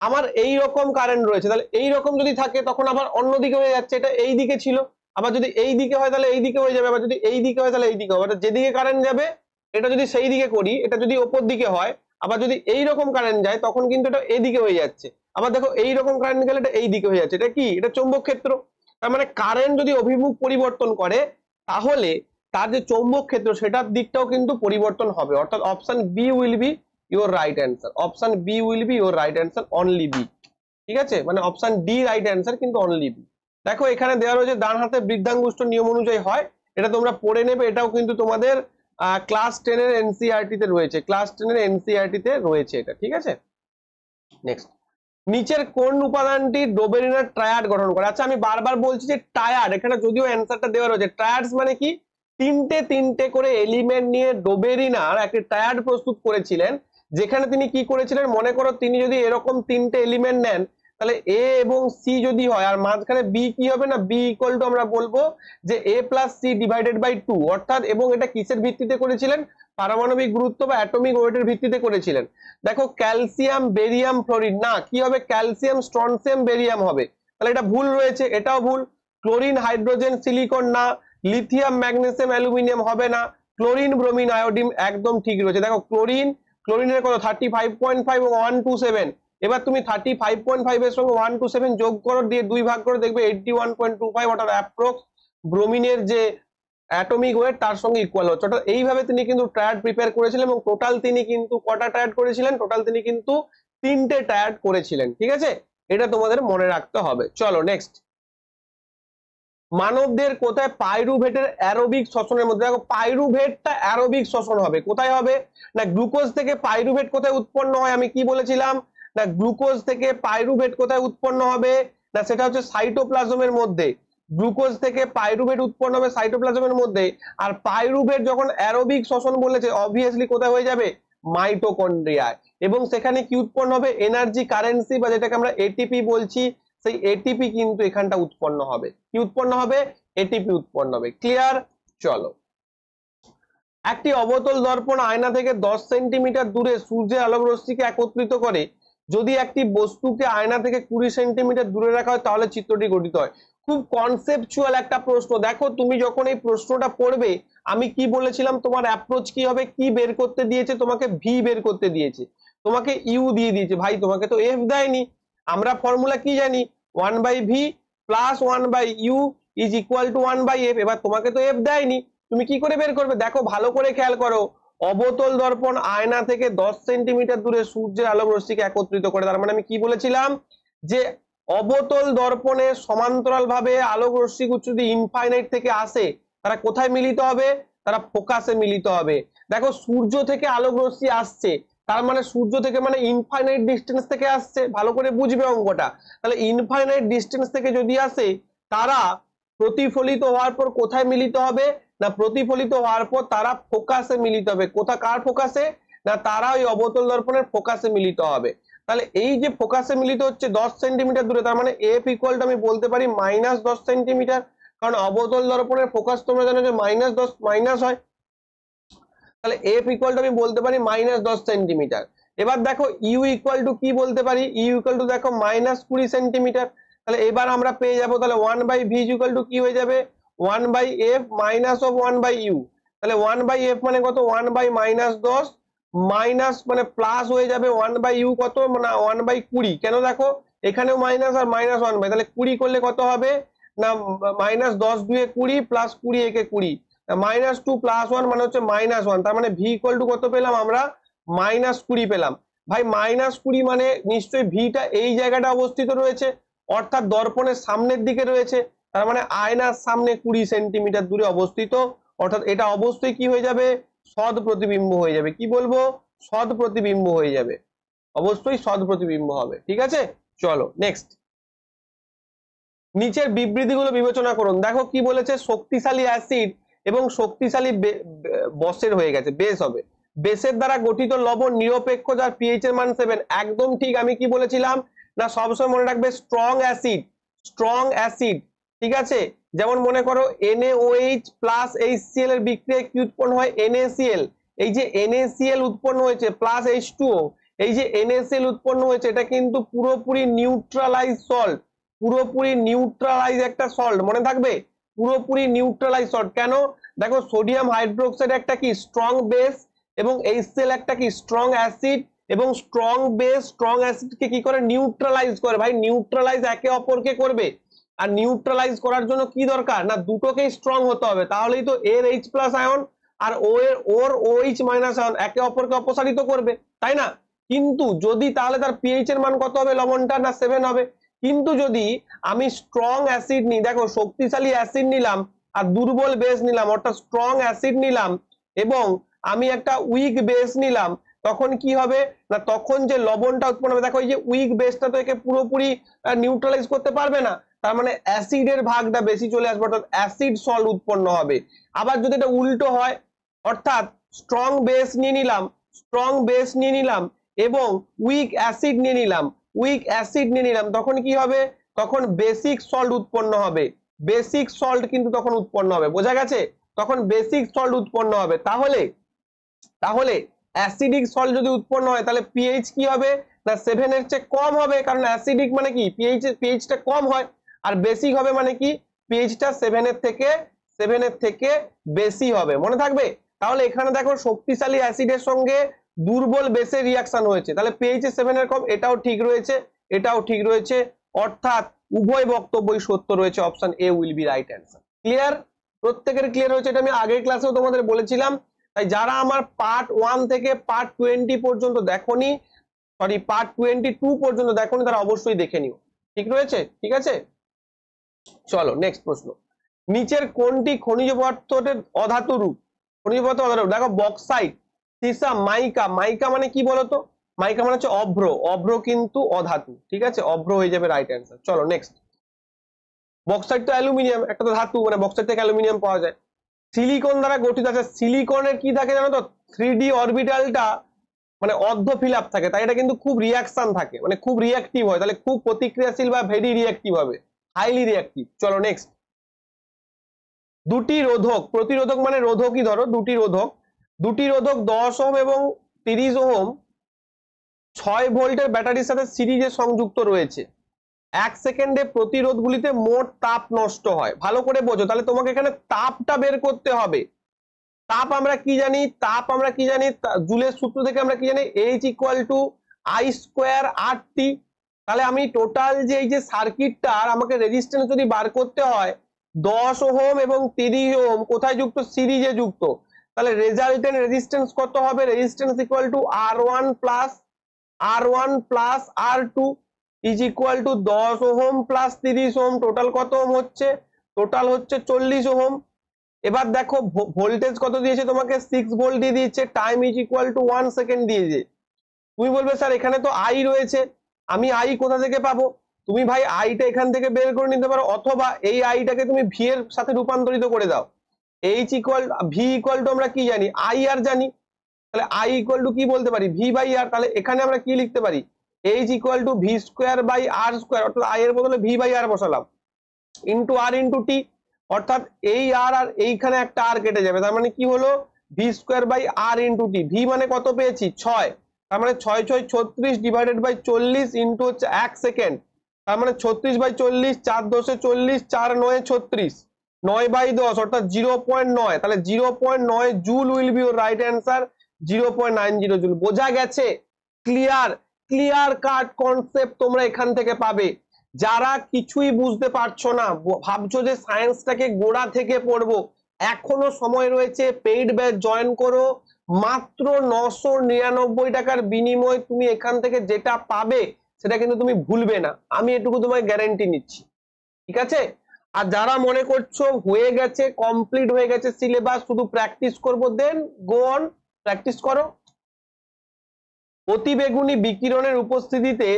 আমার এই রকম কারেন্ট রয়েছে, তাহলে এই রকম যদি থাকে তখন আবার অন্য দিকে হয়ে যাচ্ছে, এটা এই দিকে ছিল, আবার যদি এই দিকে হয় তাহলে এই দিকে হয়ে যাবে, আবার যদি এই দিকে হয় তাহলে এই দিকে হবে, যেদিকে কারেন্ট যাবে এটা যদি সেই দিকে করি এটা যদি ওপর দিকে হয়, আবার যদি এই রকম কারেন্ট যায় তখন কিন্তু এটা এদিকে হয়ে যাচ্ছে, আবার দেখো এই রকম কারেন্ট গেলে এটা এই দিকে হয়ে যাচ্ছে, এটা কি, এটা চৌম্বক ক্ষেত্র। তার মানে কারেন্ট যদি অভিমুখ পরিবর্তন করে তাহলে তার যে চৌম্বক ক্ষেত্র সেটার দিকটাও কিন্তু পরিবর্তন হবে, অর্থাৎ option B will be your right answer, option B will be your right answer, only B, ঠিক আছে? মানে অপশন ডি রাইট অ্যান্সার কিন্তু অনলি বি। দেখো এখানে দেওয়া রয়েছে ডান হাতে বৃদ্ধাঙ্গুষ্ঠ নিয়ম অনুযায়ী হয়, এটা তোমরা পড়ে নেবে, এটাও কিন্তু তোমাদের ক্লাস 10 এর এনসিইআরটি তে রয়েছে, ক্লাস 10 এর এনসিইআরটি তে রয়েছে এটা, ঠিক আছে। নেক্সট, নিচের কোন উপাদানটি ডোবেরিনার ট্রায়াড গঠন করে? আচ্ছা আমি বারবার বলছি যে ট্রায়াড, এখানে যদিও অ্যান্সারটা দেওয়া রয়েছে, ট্রায়াডস মানে কি, তিনটে তিনটে করে এলিমেন্ট নিয়ে ডোবেরিনার একটি ট্রায়াড প্রস্তুত করেছিলেন, যেখানে তিনি কি করেছিলেন, মনে করো তিনি যদি এরকম তিনটে এলিমেন্ট নেন, তাহলে এ এবং সি যদি হয় আর মাঝখানে বি কি হবে না, বি ইকুয়াল টু আমরা বলবো যে এ প্লাস সি ডিভাইডেড বাই 2, অর্থাৎ, এবং এটা কিসের ভিত্তিতে করেছিলেন, পারমাণবিক গুরুত্ব বা অ্যাটমিক ওয়েটের ভিত্তিতে করেছিলেন। দেখো ক্যালসিয়াম বেরিয়াম ফ্লোরিন, না কি হবে, ক্যালসিয়াম স্ট্রনসিয়াম বেরিয়াম হবে, তাহলে এটা ভুল রয়েছে, এটাও ভুল। ক্লোরিন হাইড্রোজেন সিলিকন না, লিথিয়াম ম্যাগনেসিয়াম অ্যালুমিনিয়াম হবে না, ক্লোরিন ব্রোমিন আয়োডিন একদম ঠিক রয়েছে। দেখো ক্লোরিনের কত 35.5 এবং 127, এবার তুমি 35.5 এর সঙ্গে 127 যোগ করো, দিয়ে 2 ভাগ করে দেখবে 81.25, অর্থাৎ অ্যাপ্রক্স ব্রোমিনের যে অ্যাটমিক ওয়েট তার সঙ্গে ইকুয়াল হচ্ছে। অর্থাৎ এইভাবে তিনি কিন্তু ট্রায়াড প্রিপেয়ার করেছিলেন, এবং টোটাল তিনি কিন্তু কটা ট্রায়াড করেছিলেন, টোটাল তিনি কিন্তু 3টে ট্রায়াড করেছিলেন, ঠিক আছে, এটা তোমাদের মনে রাখতে হবে। চলো নেক্সট, মানবদের কোথায় পাইরুভেটের অ্যারোবিক শ্বসনের মধ্যে, দেখো পাইরুভেটটা অ্যারোবিক শ্বসন হবে, কোথায় হবে না, গ্লুকোজ থেকে পাইরুভেট কোথায় উৎপন্ন হয়, আমি কি বলেছিলাম না, গ্লুকোজ থেকে পাইরুভেট কোথায় উৎপন্ন হবে না, সেটা হচ্ছে সাইটোপ্লাজমের মধ্যে, গ্লুকোজ থেকে পাইরুভেট উৎপন্ন হবে সাইটোপ্লাজমের মধ্যে। আর পাইরুভেট যখন অ্যারোবিক শ্বসন বলেছে, অবভিয়াসলি কোথায় হয়ে যাবে, মাইটোকন্ড্রিয়ায়, এবং সেখানে কি উৎপন্ন হবে, এনার্জি কারেন্সি বা যেটাকে আমরা এটিপি বলছি, সেই এটিপি কিন্তু এখানটা উৎপন্ন হবে, কি উৎপন্ন হবে, এটিপি উৎপন্ন হবে। ক্লিয়ার? চলো, একটি অবতল দর্পণ আয়না থেকে 10 সেন্টিমিটার দূরে সূর্যের আলোক রশ্মিকে একত্রিত করে, যদি একটি বস্তুকে আয়না থেকে 20 সেন্টিমিটার দূরে রাখা হয় তাহলে চিত্রটি গঠিত হয়। খুব কনসেপচুয়াল একটা প্রশ্ন। দেখো তুমি যখন এই প্রশ্নটা পড়বে, আমি কি বলেছিলাম, তোমার অ্যাপ্রোচ কি হবে, কি বের করতে দিয়েছে, তোমাকে ভি বের করতে দিয়েছে, তোমাকে ইউ দিয়ে দিয়েছে, ভাই তোমাকে তো এফ দেয়নি। আমরা ফর্মুলা কি জানি, 1/v plus 1/u is equal two 1/f, এবার তোমাকে তো এফ দেয়নি, তুমি কি করে বের করবে, দেখো ভালো করে খেয়াল করো, অবতল দর্পণ আয়না থেকে 10 সেন্টিমিটার দূরে সূর্যের আলোক রশ্মিকে একত্রিত করে, তার মানে আমি কি বলেছিলাম যে অবতল দর্পণে সমান্তরাল ভাবে আলোক রশ্মিগুচ্ছ যদি ইনফাইনাইট থেকে আসে, তারা কোথায় মিলিত হবে, তারা ফোকাসে মিলিত হবে। দেখো সূর্য থেকে আলোক রশ্মি আসছে, তার মানে সূর্য থেকে মানে ইনফাইনাইট ডিস্টেন্স থেকে আসছে, ভালো করে বুঝবে অঙ্কটা। তাহলে ইনফাইনাইট ডিস্টেন্স থেকে যদি আসে, তারা প্রতিফলিত হওয়ার পর কোথায় মিলিত হবে না, প্রতিফলিত হওয়ার পর তারা ফোকাসে মিলিত হবে। কোথা, কার ফোকাসে না, তারা ওই অবতল দর্পণের ফোকাসে মিলিত হবে। তাহলে এই যে ফোকাসে মিলিত হচ্ছে 10 সেন্টিমিটার দূরে, তার মানে এফ ইকুয়াল টু আমি বলতে পারি -10 সেন্টিমিটার, কারণ অবতল দর্পণের ফোকাস তোমরা জানো যে -10 মাইনাস হয়, তাহলে এফ ইকুয়াল টু আমি বলতে পারি -10 সেন্টিমিটার। এবার দেখো ইউ ইকুয়াল টু কি বলতে পারি, ইউ ইকুয়াল টু দেখো -20 সেন্টিমিটার। তাহলে এবার আমরা পেয়ে যাবো, তাহলে 1/v ইকুয়াল টু কি হয়ে যাবে, 1/f মাইনাস অফ 1/u, তাহলে 1/f মানে কত, 1/-10 মাইনাস মানে প্লাস হয়ে যাবে 1/u কত না 1/20, কেন দেখো এখানেও মাইনাস আর -1/, তাহলে 20 করলে কত হবে না, -10 2 20 প্লাস 20 1 20, -2 প্লাস 1 মানে হচ্ছে -1, তার মানে ভি ইকুয়াল টু কত পেলাম আমরা, -20 পেলাম। ভাই -20 মানে নিশ্চয়ই ভিটা এই জায়গাটা অবস্থিত রয়েছে, অর্থাৎ দর্পণের সামনের দিকে রয়েছে, তার মানে আয়নার সামনে 20 সেন্টিমিটার দূরে অবস্থিত, অর্থাৎ এটা অবশ্যই কি হয়ে যাবে, সদ প্রতিবিম্ব হয়ে যাবে। কি বলবো, সদ প্রতিবিম্ব হয়ে যাবে, অবশ্যই সদ প্রতিবিম্ব হবে, ঠিক আছে। চলো নেক্সট, নিচের বিবৃতিগুলো বিবেচনা করুন। দেখো কি বলেছে, শক্তিশালী অ্যাসিড এবং শক্তিশালী বসের হয়ে গেছে, বেস হবে, বেসের দ্বারা গঠিত লবণ নিরপেক্ষ যার পিএইচ এর মান 7, একদম ঠিক। আমি কি বলেছিলাম না, সবসময় মনে রাখবে স্ট্রং অ্যাসিড, ঠিক আছে, যেমন মনে করো NaOH প্লাস HCl এর বিক্রিয়ায় কি উৎপন্ন হয়, NaCl, এই যে NaCl উৎপন্ন হয়েছে প্লাস H2O, এই যে NaCl উৎপন্ন হয়েছে, এটা কিন্তু পুরোপুরি নিউট্রালাইজ সল্ট, পুরোপুরি নিউট্রালাইজ একটা সল্ট, মনে থাকবে পুরোপুরি নিউট্রালাইজ সল্ট। কেন, দেখো সোডিয়াম হাইড্রোক্সাইড একটা কি স্ট্রং বেস, এবং HCl একটা কি স্ট্রং অ্যাসিড, এবং স্ট্রং বেস স্ট্রং অ্যাসিডকে কি করে নিউট্রালাইজ করে, ভাই নিউট্রালাইজ একে অপরকে করবে, আর নিউট্রালাইজ করার জন্য কি দরকার না, দুটোকেই স্ট্রং হতে হবে, তাহলেই তো এর H প্লাস আয়ন আর ওর OH মাইনাস আয়ন একে অপরকে অপসারিত করবে, তাই না। কিন্তু যদি তাহলে তার পিএইচ এর মান কত হবে লবণটা, না 7 হবে, কিন্তু যদি আমি স্ট্রং অ্যাসিড নিই, দেখো শক্তিশালী অ্যাসিড নিলাম আর দুর্বল বেস নিলাম, অর্থাৎ স্ট্রং অ্যাসিড নিলাম এবং আমি একটা উইক বেস নিলাম, তখন কি হবে না, তখন যে লবণটা উৎপন্ন হবে, দেখো এই যে উইক বেসটা তো একে পুরোপুরি নিউট্রালাইজ করতে পারবে না, তার মানে অ্যাসিডের ভাগটা বেশি চলে আসবে, অর্থাৎ অ্যাসিড সল্ট উৎপন্ন হবে। আবার যদি এটা উল্টো হয়, অর্থাৎ স্ট্রং বেস নিয়ে নিলাম, স্ট্রং বেস নিয়ে নিলাম এবং উইক অ্যাসিড নিয়ে নিলাম, উইক অ্যাসিড নিয়ে নিলাম, তখন কি হবে, তখন বেসিক সল্ট উৎপন্ন হবে, বেসিক সল্ট কিন্তু তখন উৎপন্ন হবে, বোঝা গেছে, তখন বেসিক সল্ট উৎপন্ন হবে। তাহলে তাহলে অ্যাসিডিক সল্ট যদি উৎপন্ন হয় তাহলে পিএইচ কি হবে না 7 এর চেয়ে কম হবে, কারণ অ্যাসিডিক মানে কি পিএইচটা কম হয়, আর বেসিক হবে মানে কি পিএইচটা 7 এর থেকে বেশি হবে, মনে থাকবে। তাহলে এখানে দেখো শক্তিশালী অ্যাসিডের সঙ্গে দুর্বল বেসের রিয়াকশন হয়েছে, তাহলে পিএইচ 7 এর কম, এটাও ঠিক রয়েছে, এটাও ঠিক রয়েছে, অর্থাৎ উভয় বক্তব্যই সত্য রয়েছে, option A will be right answer. Clear? প্রত্যেকের ক্লিয়ার হয়েছে, এটা আমি আগের ক্লাসেও তোমাদের বলেছিলাম। তাই যারা আমার পার্ট 1 থেকে পার্ট 20 পর্যন্ত দেখোনি, সরি পার্ট 22 পর্যন্ত দেখোনি, তারা অবশ্যই দেখে নিও, ঠিক রয়েছে? ঠিক আছে, চলো নেক্সট প্রশ্ন। নিচের কোনটি খনিজ পদার্থের অধাতু রূপ? খনিজ পদার্থ অধাতু, দেখো বক্সাইট, সীসা, মাইকা, মাইকা মানে কি বলতো, মাইকা মানে হচ্ছে অভ্র, অভ্র কিন্তু অধাতু, ঠিক আছে, অভ্র হয়ে যাবে রাইট অ্যান্সার। চলো নেক্সট। বক্সাইট তো অ্যালুমিনিয়াম, একটা তো ধাতু, মানে বক্সাইট থেকে অ্যালুমিনিয়াম পাওয়া যায়। সিলিকন দ্বারা গঠিত আছে, সিলিকনের কি থাকে জানো তো, 3D অরবিটালটা মানে অর্ধ ফিল আপ থাকে, তাই এটা কিন্তু খুব রিয়াকশন থাকে, মানে খুব রিয়াক্টিভ হয়, তাহলে খুব প্রতিক্রিয়াশীল বা ভেরি রিয়াক্টিভ হবে, হাইলি রিয়াক্টিভ। চলো নেক্সট। দুটি রোধক, প্রতিরোধক মানে রোধকই ধরো, দুটি রোধক, 10 ওহম এবং 30 ওহম 6 ভোল্টের ব্যাটারির সাথে সিরিজে সংযুক্ত রয়েছে, 1 সেকেন্ডে প্রতিরোধগুলিতে মোট তাপ নষ্ট হয়, ভালো করে বোঝো, তাহলে তোমাকে এখানে তাপটা বের করতে হবে। তাপ আমরা কি জানি, তাপ আমরা কি জানি, জুলের সূত্র থেকে আমরা কি জানি, H = I² RT। তাহলে আমি টোটাল যে এই যে সার্কিটটার আমাকে রেজিস্ট্যান্স যদি বার করতে হয়, 10 ওহম এবং 30 ওহম কোথায় যুক্ত, সিরিজে যুক্ত, তাহলে রেজাল্টেন্ট রেজিস্ট্যান্স কত হবে, resistance = R1 plus R2 = 10 ohm plus 30 ohm, total কত ওহম হচ্ছে, টোটাল হচ্ছে 40 ওহম। এবার দেখো ভোল্টেজ কত দিয়েছে তোমাকে, 6 ভোল্ট দিয়ে দিয়েছে, টাইম = 1 সেকেন্ড দিয়েছে। তুমি বলবে স্যার এখানে তো আই রয়েছে, আমি আই কোথা থেকে পাবো, তুমি ভাই আইটা এখান থেকে বের করে নিতে পারো, অথবা এই আইটাকে তুমি ভি এর সাথে রূপান্তরিত করে দাও। ভি ইকুয়াল টু আমরা কি জানি, আই আর জানি, তাহলে আই ইকুয়াল টু কি বলতে পারি, ভি বাই আর, তাহলে এখানে আমরা কি লিখতে পারি, H = V²/R², অর্থাৎ আই এর বদলে ভি বাই আর বসালাম, ইন্টু আর ইন্টু টি, অর্থাৎ এই আর আর এইখানে একটা আর কেটে যাবে, তার মানে কি হলো V²/R ইন্টু টি, ভি মানে কত পেয়েছি 6, তার মানে 6 6 36 ডিভাইডেড বাই 40 ইন্টু হচ্ছে 1 সেকেন্ড, তার মানে 36/40, 4 10 40, 4 9 36, 9/10 অর্থাৎ 0.9, তাহলে 0.9 joule will be your right answer, 0.90 joule. বোঝা গেছে? ক্লিয়ার? ক্লিয়ার কাট কনসেপ্ট তোমরা এখান থেকে পাবে। যারা কিছুই বুঝতে পারছো না, ভাবছো যে সায়েন্সটাকে গোড়া থেকে পড়বো, এখনো সময় রয়েছে, পেইড ব্যাচ জয়েন করো, মাত্র 999 টাকার বিনিময়ে তুমি এখান থেকে যেটা পাবে সেটা কিন্তু তুমি ভুলবে না, আমি এটুকু তোমায় গ্যারান্টি নিচ্ছি, ঠিক আছে? আর যারা মনে করছো হয়ে গেছে, কমপ্লিট হয়ে গেছে সিলেবাস, শুধু প্র্যাকটিস করবো, দেন গো অন, প্র্যাকটিস করো। অতিবেগুনি বিকিরণের উপস্থিতিতে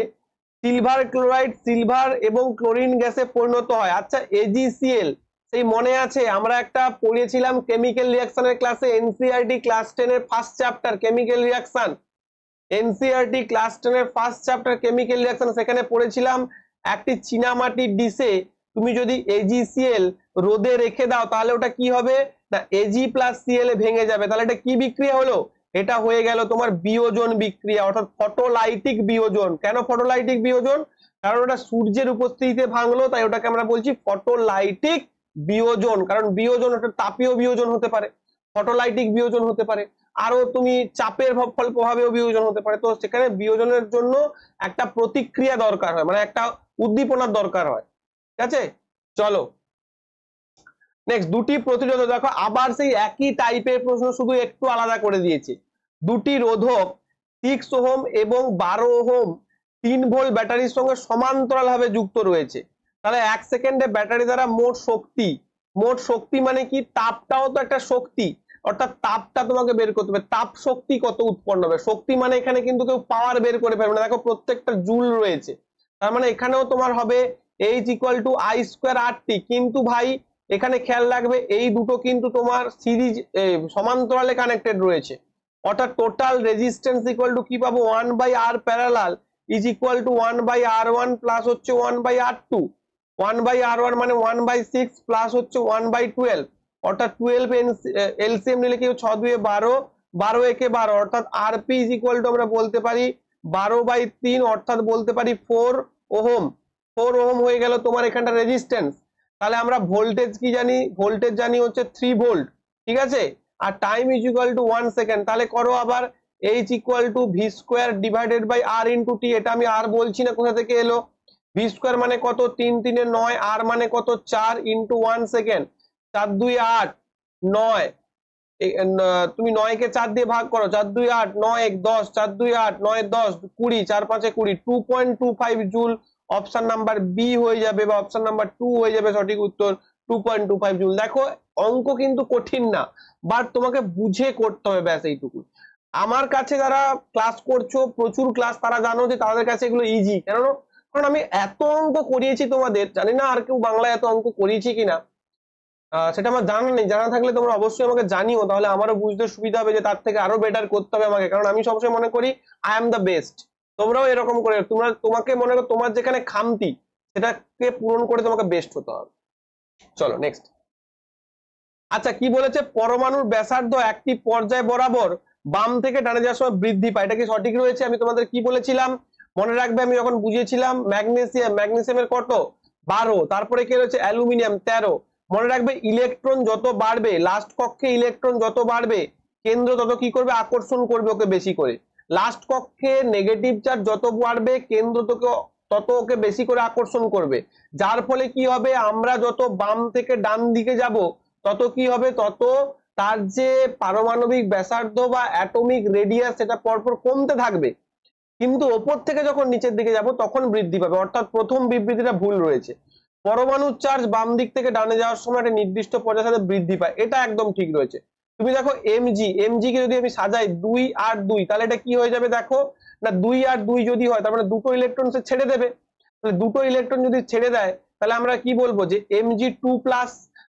সিলভার ক্লোরাইড সিলভার এবং ক্লোরিন গ্যাসে পরিণত হয়। আচ্ছা AgCl, সেই মনে আছে আমরা একটা পড়িয়েছিলাম কেমিক্যাল রিঅ্যাকশনের ক্লাসে, এনসিইআরটি ক্লাস 10 এর first chapter chemical reaction, NCERT class 10 এর ফার্স্ট চ্যাপ্টার কেমিক্যাল রিঅ্যাকশন, সেখানে পড়েছিলাম একটি চীনামাটির ডিশে তুমি যদি AgCl রোদে রেখে দাও তাহলে ওটা কি হবে না, Ag + Cl এ ভেঙে যাবে, তাহলে এটা কি বিক্রিয়া হলো, এটা হয়ে গেল তোমার বিয়োজন বিক্রিয়া, অর্থাৎ ফটোলাইটিক বিয়োজন। কেন ফটোলাইটিক বিয়োজন, কারণ ওটা সূর্যের উপস্থিতিতে ভাঙলো, তাই ওটাকে আমরা বলছি ফটোলাইটিক বিয়োজন, কারণ বিয়োজন ওটা তাপীয় বিয়োজন হতে পারে, ফটোলাইটিক বিয়োজন হতে পারে, আরো তুমি চাপের ফল প্রভাবেও বিয়োজন হতে পারে, তো সেখানে বিয়োজনের জন্য একটা প্রতিক্রিয়া দরকার হয়, মানে একটা উদ্দীপনার দরকার হয়, ঠিক আছে? চলো নেক্সট। দুটি প্রতিরোধক, দেখো আবার সেই একই টাইপের প্রশ্ন, শুধু একটু আলাদা করে দিয়েছে। দুটি রোধক 6 ওহম এবং 12 ওহম 3 ভোল্ট ব্যাটারির সঙ্গে সমান্তরাল ভাবে যুক্ত রয়েছে। তাহলে 1 সেকেন্ডে ব্যাটারি দ্বারা মোট শক্তি মানে কি, তাপটাও তো একটা শক্তি, অর্থাৎ তাপটা তোমাকে বের করতে হবে, তাপ শক্তি কত উৎপন্ন হবে। শক্তি মানে এখানে কিন্তু কেউ পাওয়ার বের করে ফেলবে না, দেখো প্রত্যেকটা জুল রয়েছে, তার মানে এখানেও তোমার হবে H equal two I square RT। কিন্তু ভাই এখানে খেয়াল রাখবে এই দুটো কিন্তু তোমার সিরিজ সমান্তরালে কানেক্টেড রয়েছে, অর্থাৎ টোটাল রেজিস্ট্যান্স ইকুয়াল টু কি পাবো, 1/R parallel is equal two 1/R1 plus হচ্ছে 1/R2। 1/R1 মানে 1/6 প্লাস হচ্ছে 1/12, অর্থাৎ 12 এলসিএম নিলে কি 6 2 12, 12 একে 12, অর্থাৎ আরপি ইজ ইকুয়াল টু আমরা বলতে পারি 12/3, অর্থাৎ বলতে পারি 4 ওহম। 4 ওহম হয়ে গেল তোমার এখানটা রেজিস্ট্যান্স। তাহলে আমরা ভোল্টেজ কি জানি, ভোল্টেজ জানি হচ্ছে 3 ভোল্ট, ঠিক আছে, আর time is equal to 1 second. তাহলে করো আবার H equal to V square divided by R into T, এটা আমি আর বলছি না কোথা থেকে এলো, ভি স্কোয়ার মানে কত 3 3 9, আর মানে কত 4 ইন্টু 1 সেকেন্ড, 4 2 8 9, তুমি 9 কে 4 দিয়ে ভাগ করো, 4 2 8 9 1 10, 4 2 8 9 10 20, 4 5 20, 2.25 জুল। অপশন নাম্বার বি হয়ে যাবে বা অপশন নাম্বার 2 হয়ে যাবে সঠিক উত্তর, 2.25 জুল। দেখো অঙ্ক কিন্তু কঠিন না, বাট তোমাকে বুঝে করতে হবে, ব্যাস এইটুকু। আমার কাছে যারা ক্লাস করছো প্রচুর ক্লাস, তারা জানো যে তাদের কাছে এগুলো ইজি, কারণ আমি এত অঙ্ক করিয়েছি তোমাদের, জানি না আর কেউ বাংলায় এত অঙ্ক করিয়েছি কিনা, সেটা আমার জানা নেই। জানা থাকলে তোমরা অবশ্যই আমাকে জানিও, তাহলে আমারও বুঝতে সুবিধা হবে যে তার থেকে আরো বেটার করতে হবে আমাকে, কারণ আমি সবসময় মনে করি আই এম দ্য বেস্ট। তোমরাও এরকম করে, তোমাকে মনে করো তোমার যেখানে খামতি সেটাকে পূরণ করে তোমাকে বেস্ট হতে হবে। চলো নেক্সট। আচ্ছা কি বলেছে, পরমাণুর ব্যাসার্ধ একটি পর্যায় বরাবর বাম থেকে ডানে যাওয়ার সময় বৃদ্ধি পায়, এটা কি সঠিক রয়েছে? আমি তোমাদের কি বলেছিলাম মনে রাখবে, আমি যখন বুঝিয়েছিলাম ম্যাগনেসিয়ামের কত 12, তারপরে কি রয়েছে অ্যালুমিনিয়াম 13। মনে রাখবে ইলেকট্রন যত বাড়বে, লাস্ট কক্ষে ইলেকট্রন যত বাড়বে কেন্দ্র তত কি করবে, আকর্ষণ করবে ওকে বেশি করে। লাস্ট কক্ষে নেগেটিভ চার্জ যত বাড়বে কেন্দ্র তত ওকে বেশি করে আকর্ষণ করবে, যার ফলে কি হবে, আমরা যত বাম থেকে ডান দিকে যাব তত কি হবে, তত তার যে পারমাণবিক ব্যাসার্ধ বা অ্যাটমিক রেডিয়াস সেটা পরপর কমতে থাকবে, কিন্তু ওপর থেকে যখন নিচের দিকে যাব তখন বৃদ্ধি পাবে। অর্থাৎ প্রথম বিবৃতিটা ভুল রয়েছে, পরমাণুর চার্জ বাম দিক থেকে ডানে যাওয়ার সময় একটা নির্দিষ্ট পর্যায়ের সাথে বৃদ্ধি পায়, এটা একদম ঠিক রয়েছে। তুমি দেখো এমজি কে যদি আমি সাজাই 2 আর 2, তাহলে এটা কি হয়ে যাবে দেখো না, 2 আর 2 যদি হয় তার মানে দুটো ইলেকট্রন সে ছেড়ে দেবে, তাহলে দুটো ইলেকট্রন যদি ছেড়ে দেয় তাহলে আমরা কি বলবো যে Mg2+।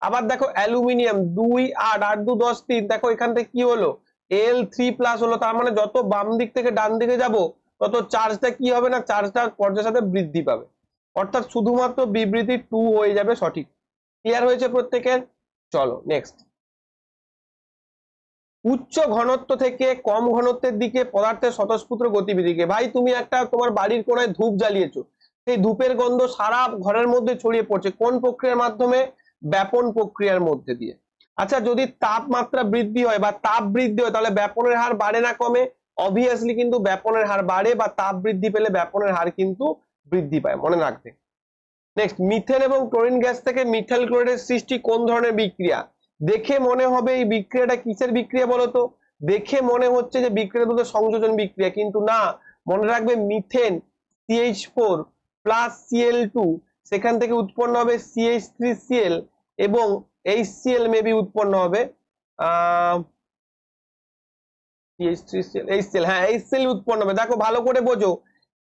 আবার দেখো অ্যালুমিনিয়াম 2 8 8 2 10 3, দেখো এখান থেকে কি হলো Al3+ হলো, তার মানে যত বাম দিক থেকে ডান দিকে যাব তত চার্জটা কি হবে না, চার্জটা পর্যায়ের সাথে বৃদ্ধি পাবে, অর্থাৎ শুধুমাত্র বিবৃতি 2 হয়ে যাবে সঠিক। ক্লিয়ার হয়েছে প্রত্যেকের? চলো নেক্সট। উচ্চ ঘনত্ব থেকে কম ঘনত্বের দিকে পদার্থের স্বতঃস্ফূর্ত গতিবিধিকে, ভাই তুমি একটা তোমার বাড়ির কোনায় ধূপ জ্বালিয়েছো, সেই ধূপের গন্ধ সারা ঘরের মধ্যে ছড়িয়ে পড়ছে, কোন প্রক্রিয়ার মাধ্যমে, ব্যাপন প্রক্রিয়ার মধ্যে দিয়ে। আচ্ছা যদি তাপমাত্রা বৃদ্ধি হয় বা তাপ বৃদ্ধি হয় তাহলে ব্যাপনের হার বাড়ে না কমে? অবভিয়াসলি কিন্তু ব্যাপনের হার বাড়ে, বা তাপ বৃদ্ধি পেলে ব্যাপনের হার কিন্তু বৃদ্ধি পায়, মনে রাখবে। নেক্সট, মিথেন এবং ক্লোরিন গ্যাস থেকে মিথাইল ক্লোরাইডের সৃষ্টি কোন ধরনের বিক্রিয়া? দেখে মনে হবে এই বিক্রিয়াটা কিসের বিক্রিয়া বলতো, দেখে মনে হচ্ছে যে বিক্রিয়া দুটো সংযোজন বিক্রিয়া, কিন্তু না, মনে রাখবে মিথেন CH4 প্লাস Cl2, সেখান থেকে উৎপন্ন হবে CH3Cl এবং HCl মেবি উৎপন্ন হবে CH3Cl HCl, হ্যাঁ HCl উৎপন্ন হবে। দেখো ভালো করে বোঝো,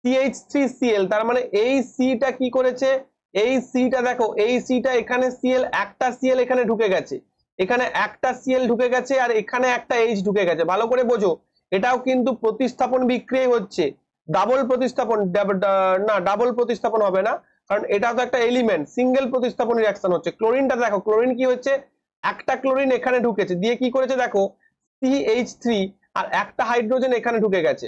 CH3Cl তার মানে এই সিটা কি করেছে, এই সিটা দেখো, এই সিটা এখানে Cl, একটা Cl এখানে ঢুকে গেছে, এখানে একটা Cl ঢুকে গেছে আর এখানে একটা H ঢুকে গেছে, ভালো করে বোঝো। এটাও কিন্তু প্রতিস্থাপন বিক্রিয়াই হচ্ছে, ডাবল প্রতিস্থাপন না, ডাবল প্রতিস্থাপন হবে না, কারণ এটা তো একটা এলিমেন্ট, সিঙ্গেল প্রতিস্থাপন রিঅ্যাকশন হচ্ছে। ক্লোরিনটা দেখো, ক্লোরিন কি হচ্ছে, একটা ক্লোরিন এখানে ঢুকেছে, দিয়ে কি করেছে দেখো CH3 আর একটা হাইড্রোজেন এখানে ঢুকে গেছে,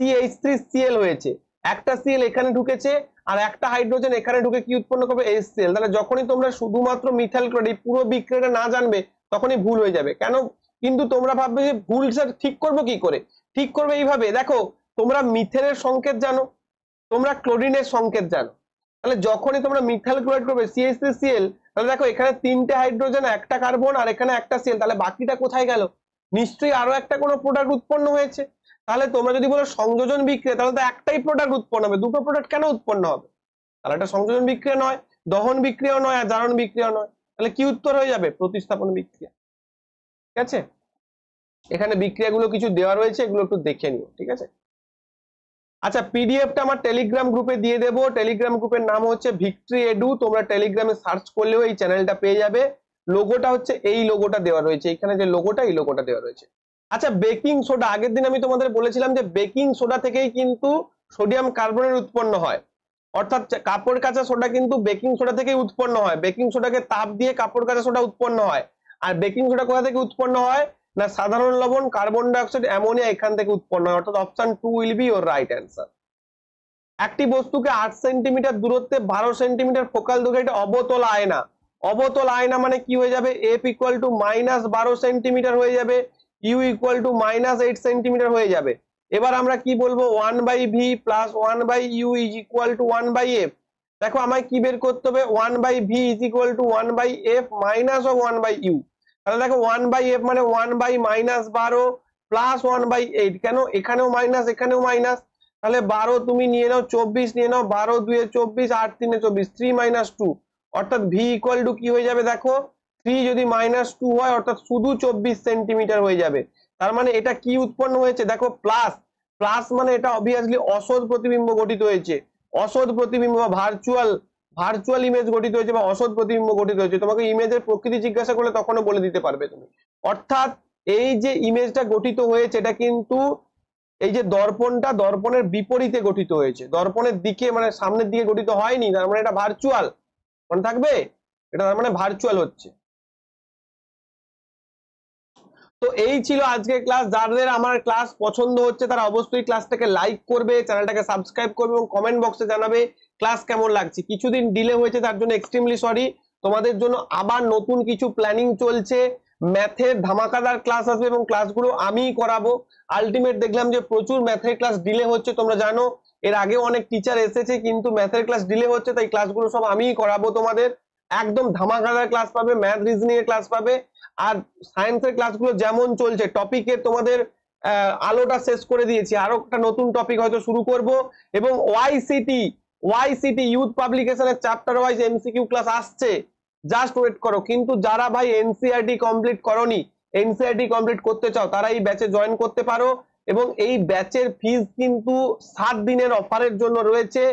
CH3Cl হয়েছে, একটা Cl এখানে ঢুকেছে আর একটা হাইড্রোজেন এখানে ঢুকে কি উৎপন্ন করবে HCl। তাহলে যখনই তোমরা শুধুমাত্র মিথাইল ক্লোরাইড পুরো বিক্রিয়াটা না জানবে তখনই ভুল হয়ে যাবে। কেন কিন্তু তোমরা ভাববে যে ভুল স্যার ঠিক করবো কি করে, ঠিক করবে এইভাবে, দেখো তোমরা মিথেনের সংকেত জানো, তোমরা ক্লোরিনের সংকেত জানো, তাহলে যখনই তোমরা মিথাইল ক্লোরাইড করবে CH3Cl, তাহলে দেখো এখানে 3টে হাইড্রোজেন, একটা কার্বন আর এখানে একটা Cl, তাহলে বাকিটা কোথায় গেল, নিশ্চয়ই আরো একটা কোনো প্রোডাক্ট উৎপন্ন হয়েছে। তাহলে তোমরা যদি বলো সংযোজন বিক্রিয়া, তাহলে তো একটাই প্রোডাক্ট উৎপন্ন হবে, দুটো প্রোডাক্ট কেন উৎপন্ন হবে? তাহলে এটা সংযোজন বিক্রিয়া নয়, দহন বিক্রিয়াও নয়, আর জারণ বিক্রিয়াও নয়। তাহলে কি উত্তর হয়ে যাবে? প্রতিস্থাপন বিক্রিয়া। ঠিক আছে, এখানে বিক্রিয়াগুলো কিছু দেওয়া রয়েছে, এগুলো একটু দেখে নিও। ঠিক আছে, আচ্ছা পিডিএফটা আমার টেলিগ্রাম গ্রুপে দিয়ে দেবো। টেলিগ্রাম গ্রুপের নাম হচ্ছে ভিক্টরি এডু, তোমরা টেলিগ্রামে সার্চ করলেও এই চ্যানেলটা পেয়ে যাবে। লোগোটা হচ্ছে এই লোগোটা দেওয়া রয়েছে, এখানে যে লোগোটা, এই লোগোটা দেওয়া রয়েছে। আচ্ছা বেকিং সোডা, আগের দিন আমি তোমাদের বলেছিলাম যে বেকিং সোডা থেকেই কিন্তু সোডিয়াম কার্বনেট উৎপন্ন হয়, অর্থাৎ কাপড় কাঁচা সোডা কিন্তু বেকিং সোডা থেকেই উৎপন্ন হয়। বেকিং সোডাকে তাপ দিয়ে কাপড় কাঁচা সোডা উৎপন্ন হয়। আর বেকিং সোডা কোথা থেকে উৎপন্ন হয়? না সাধারণ লবণ, কার্বন ডাইঅক্সাইড, অ্যামোনিয়া এখান থেকে উৎপন্ন হয়, অর্থাৎ option 2 will be your right answer. একটি বস্তুকে 8 সেন্টিমিটার দূরত্বে 12 সেন্টিমিটার ফোকাল দৈর্ঘ্যে একটা অবতল আয়না, অবতল আয়না মানে কি হয়ে যাবে? এফ ইকুয়াল টু -12 সেন্টিমিটার হয়ে যাবে, ইউ ইকুয়াল টু -8 সেন্টিমিটার হয়ে যাবে। এবার আমরা কি বলবো? 1/v plus 1/u is equal two 1/f। দেখো আমায় কি বের করতে হবে? 1/v is equal two 1/f minus of 1/u। তাহলে দেখো 1/f মানে 1/-12 প্লাস 1/8, কেন এখানেও মাইনাস এখানেও মাইনাস, তাহলে 12 তুমি নিয়ে নাও, 24 নিয়ে নাও, 12 2 24, 8 3 24, 3 - 2, অর্থাৎ v ইকুয়াল টু কি হয়ে যাবে? দেখো 3 যদি -2 হয় অর্থাৎ শুধু 24 সেন্টিমিটার হয়ে যাবে। তার মানে এটা কি উৎপন্ন হয়েছে? দেখো প্লাস, প্লাস মানে এটা অবভিয়াসলি অসৎ প্রতিবিম্ব গঠিত হয়েছে, অসৎ প্রতিবিম্ব বা ভার্চুয়াল ইমেজ গঠিত হয়েছে বা অসৎ প্রতিবিম্ব গঠিত হয়েছে। তোমাকে ইমেজের প্রকৃতি জিজ্ঞাসা করলে তখনও বলে দিতে পারবে তুমি। অর্থাৎ এই যে ইমেজটা গঠিত হয়েছে এটা কিন্তু এই যে দর্পণটা, দর্পণের বিপরীতে গঠিত হয়েছে, দর্পণের দিকে মানে সামনের দিকে গঠিত হয়নি, তার মানে এটা ভার্চুয়াল। মনে থাকবে, এটা তার মানে ভার্চুয়াল হচ্ছে। তো এই ছিল আজকের ক্লাস। যাদের আমার ক্লাস পছন্দ হচ্ছে তারা অবশ্যই ক্লাসটাকে লাইক করবে, চ্যানেলটাকে সাবস্ক্রাইব করবে এবং কমেন্ট বক্সে জানাবে ক্লাস কেমন লাগছে। কিছুদিন ডিলে হয়েছে তার জন্য এক্সট্রিমলি সরি। তোমাদের জন্য আবার নতুন কিছু প্ল্যানিং চলছে, ম্যাথের ধামাকাদার ক্লাস আসবে এবং ক্লাসগুলো আমিই করাবো। আলটিমেট দেখলাম যে প্রচুর ম্যাথের ক্লাস ডিলে হচ্ছে, তোমরা জানো এর আগেও অনেক টিচার এসেছে কিন্তু ম্যাথের ক্লাস ডিলে হচ্ছে, তাই ক্লাসগুলো সব আমিই করাবো তোমাদের। একদম ধামাকাদার ক্লাস পাবে, ম্যাথ রিজনিং এর ক্লাস পাবে। আর সায়েন্সের ক্লাসগুলো যেমন চলছে, টপিকের তোমাদের আলোটা শেষ করে দিয়েছি, আরো একটা নতুন টপিক হয়তো শুরু করব। এবং ওয়াইসিটি ইউথ পাবলিকেশনের চ্যাপ্টার ওয়াইজ এমসিকিউ ক্লাস আসছে, জাস্ট ওয়েট করো। কিন্তু যারা ভাই এনসিইআরটি কমপ্লিট করনি, এনসিইআরটি কমপ্লিট করতে চাও, তারা এই ব্যাচে জয়েন করতে পারো। এবং এই ব্যাচের ফিজ কিন্তু 7 দিনের অফারের জন্য রয়েছে,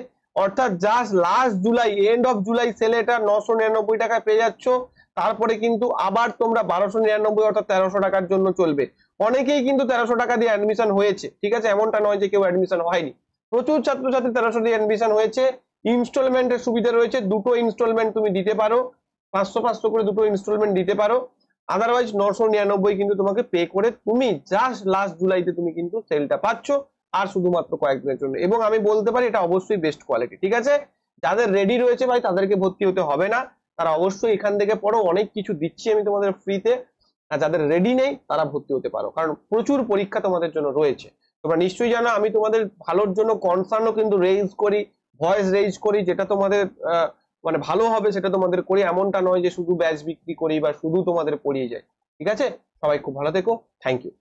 অর্থাৎ just last July, end of July সেলে এটা 999 টাকায় পেয়ে যাচ্ছ। তারপরে কিন্তু আবার তোমরা 1299 অর্থাৎ 1300 টাকার জন্য চলবে। অনেকেই কিন্তু 1300 টাকা দিয়ে অ্যাডমিশন হয়েছে, ঠিক আছে, এমনটা নয় যে কেউ অ্যাডমিশন হয়নি। প্রচুর ছাত্রছাত্রী 1300 দিয়ে অ্যাডমিশন হয়েছে। ইনস্টলমেন্টের সুবিধা রয়েছে, দুটো ইনস্টলমেন্ট তুমি দিতে পারো, 500 করে দুটো ইনস্টলমেন্ট দিতে পারো। আদারওয়াইজ 999 কিন্তু তোমাকে পে করে তুমি জাস্ট লাস্ট জুলাইতে তুমি কিন্তু সেলটা পাচ্ছ, আর শুধুমাত্র কয়েকদিনের জন্য। এবং আমি বলতে পারি এটা অবশ্যই বেস্ট কোয়ালিটি। ঠিক আছে, যাদের রেডি রয়েছে ভাই তাদেরকে ভর্তি হতে হবে না, তারা অবশ্যই এখান থেকে পড়ো, অনেক কিছু দিচ্ছি আমি তোমাদের ফ্রিতে। আর যাদের রেডি নেই তারা ভর্তি হতে পারো, কারণ প্রচুর পরীক্ষা তোমাদের জন্য রয়েছে। তোমরা নিশ্চয়ই জানো আমি তোমাদের ভালোর জন্য কনসার্নও কিন্তু রেইজ করি, ভয়েস রেইজ করি, যেটা তোমাদের মানে ভালো হবে সেটা তোমাদের করি। এমনটা নয় যে শুধু ব্যাচ বিক্রি করি বা শুধু তোমাদের পড়িয়ে যায়। ঠিক আছে, সবাই খুব ভালো থেকো, থ্যাংক ইউ।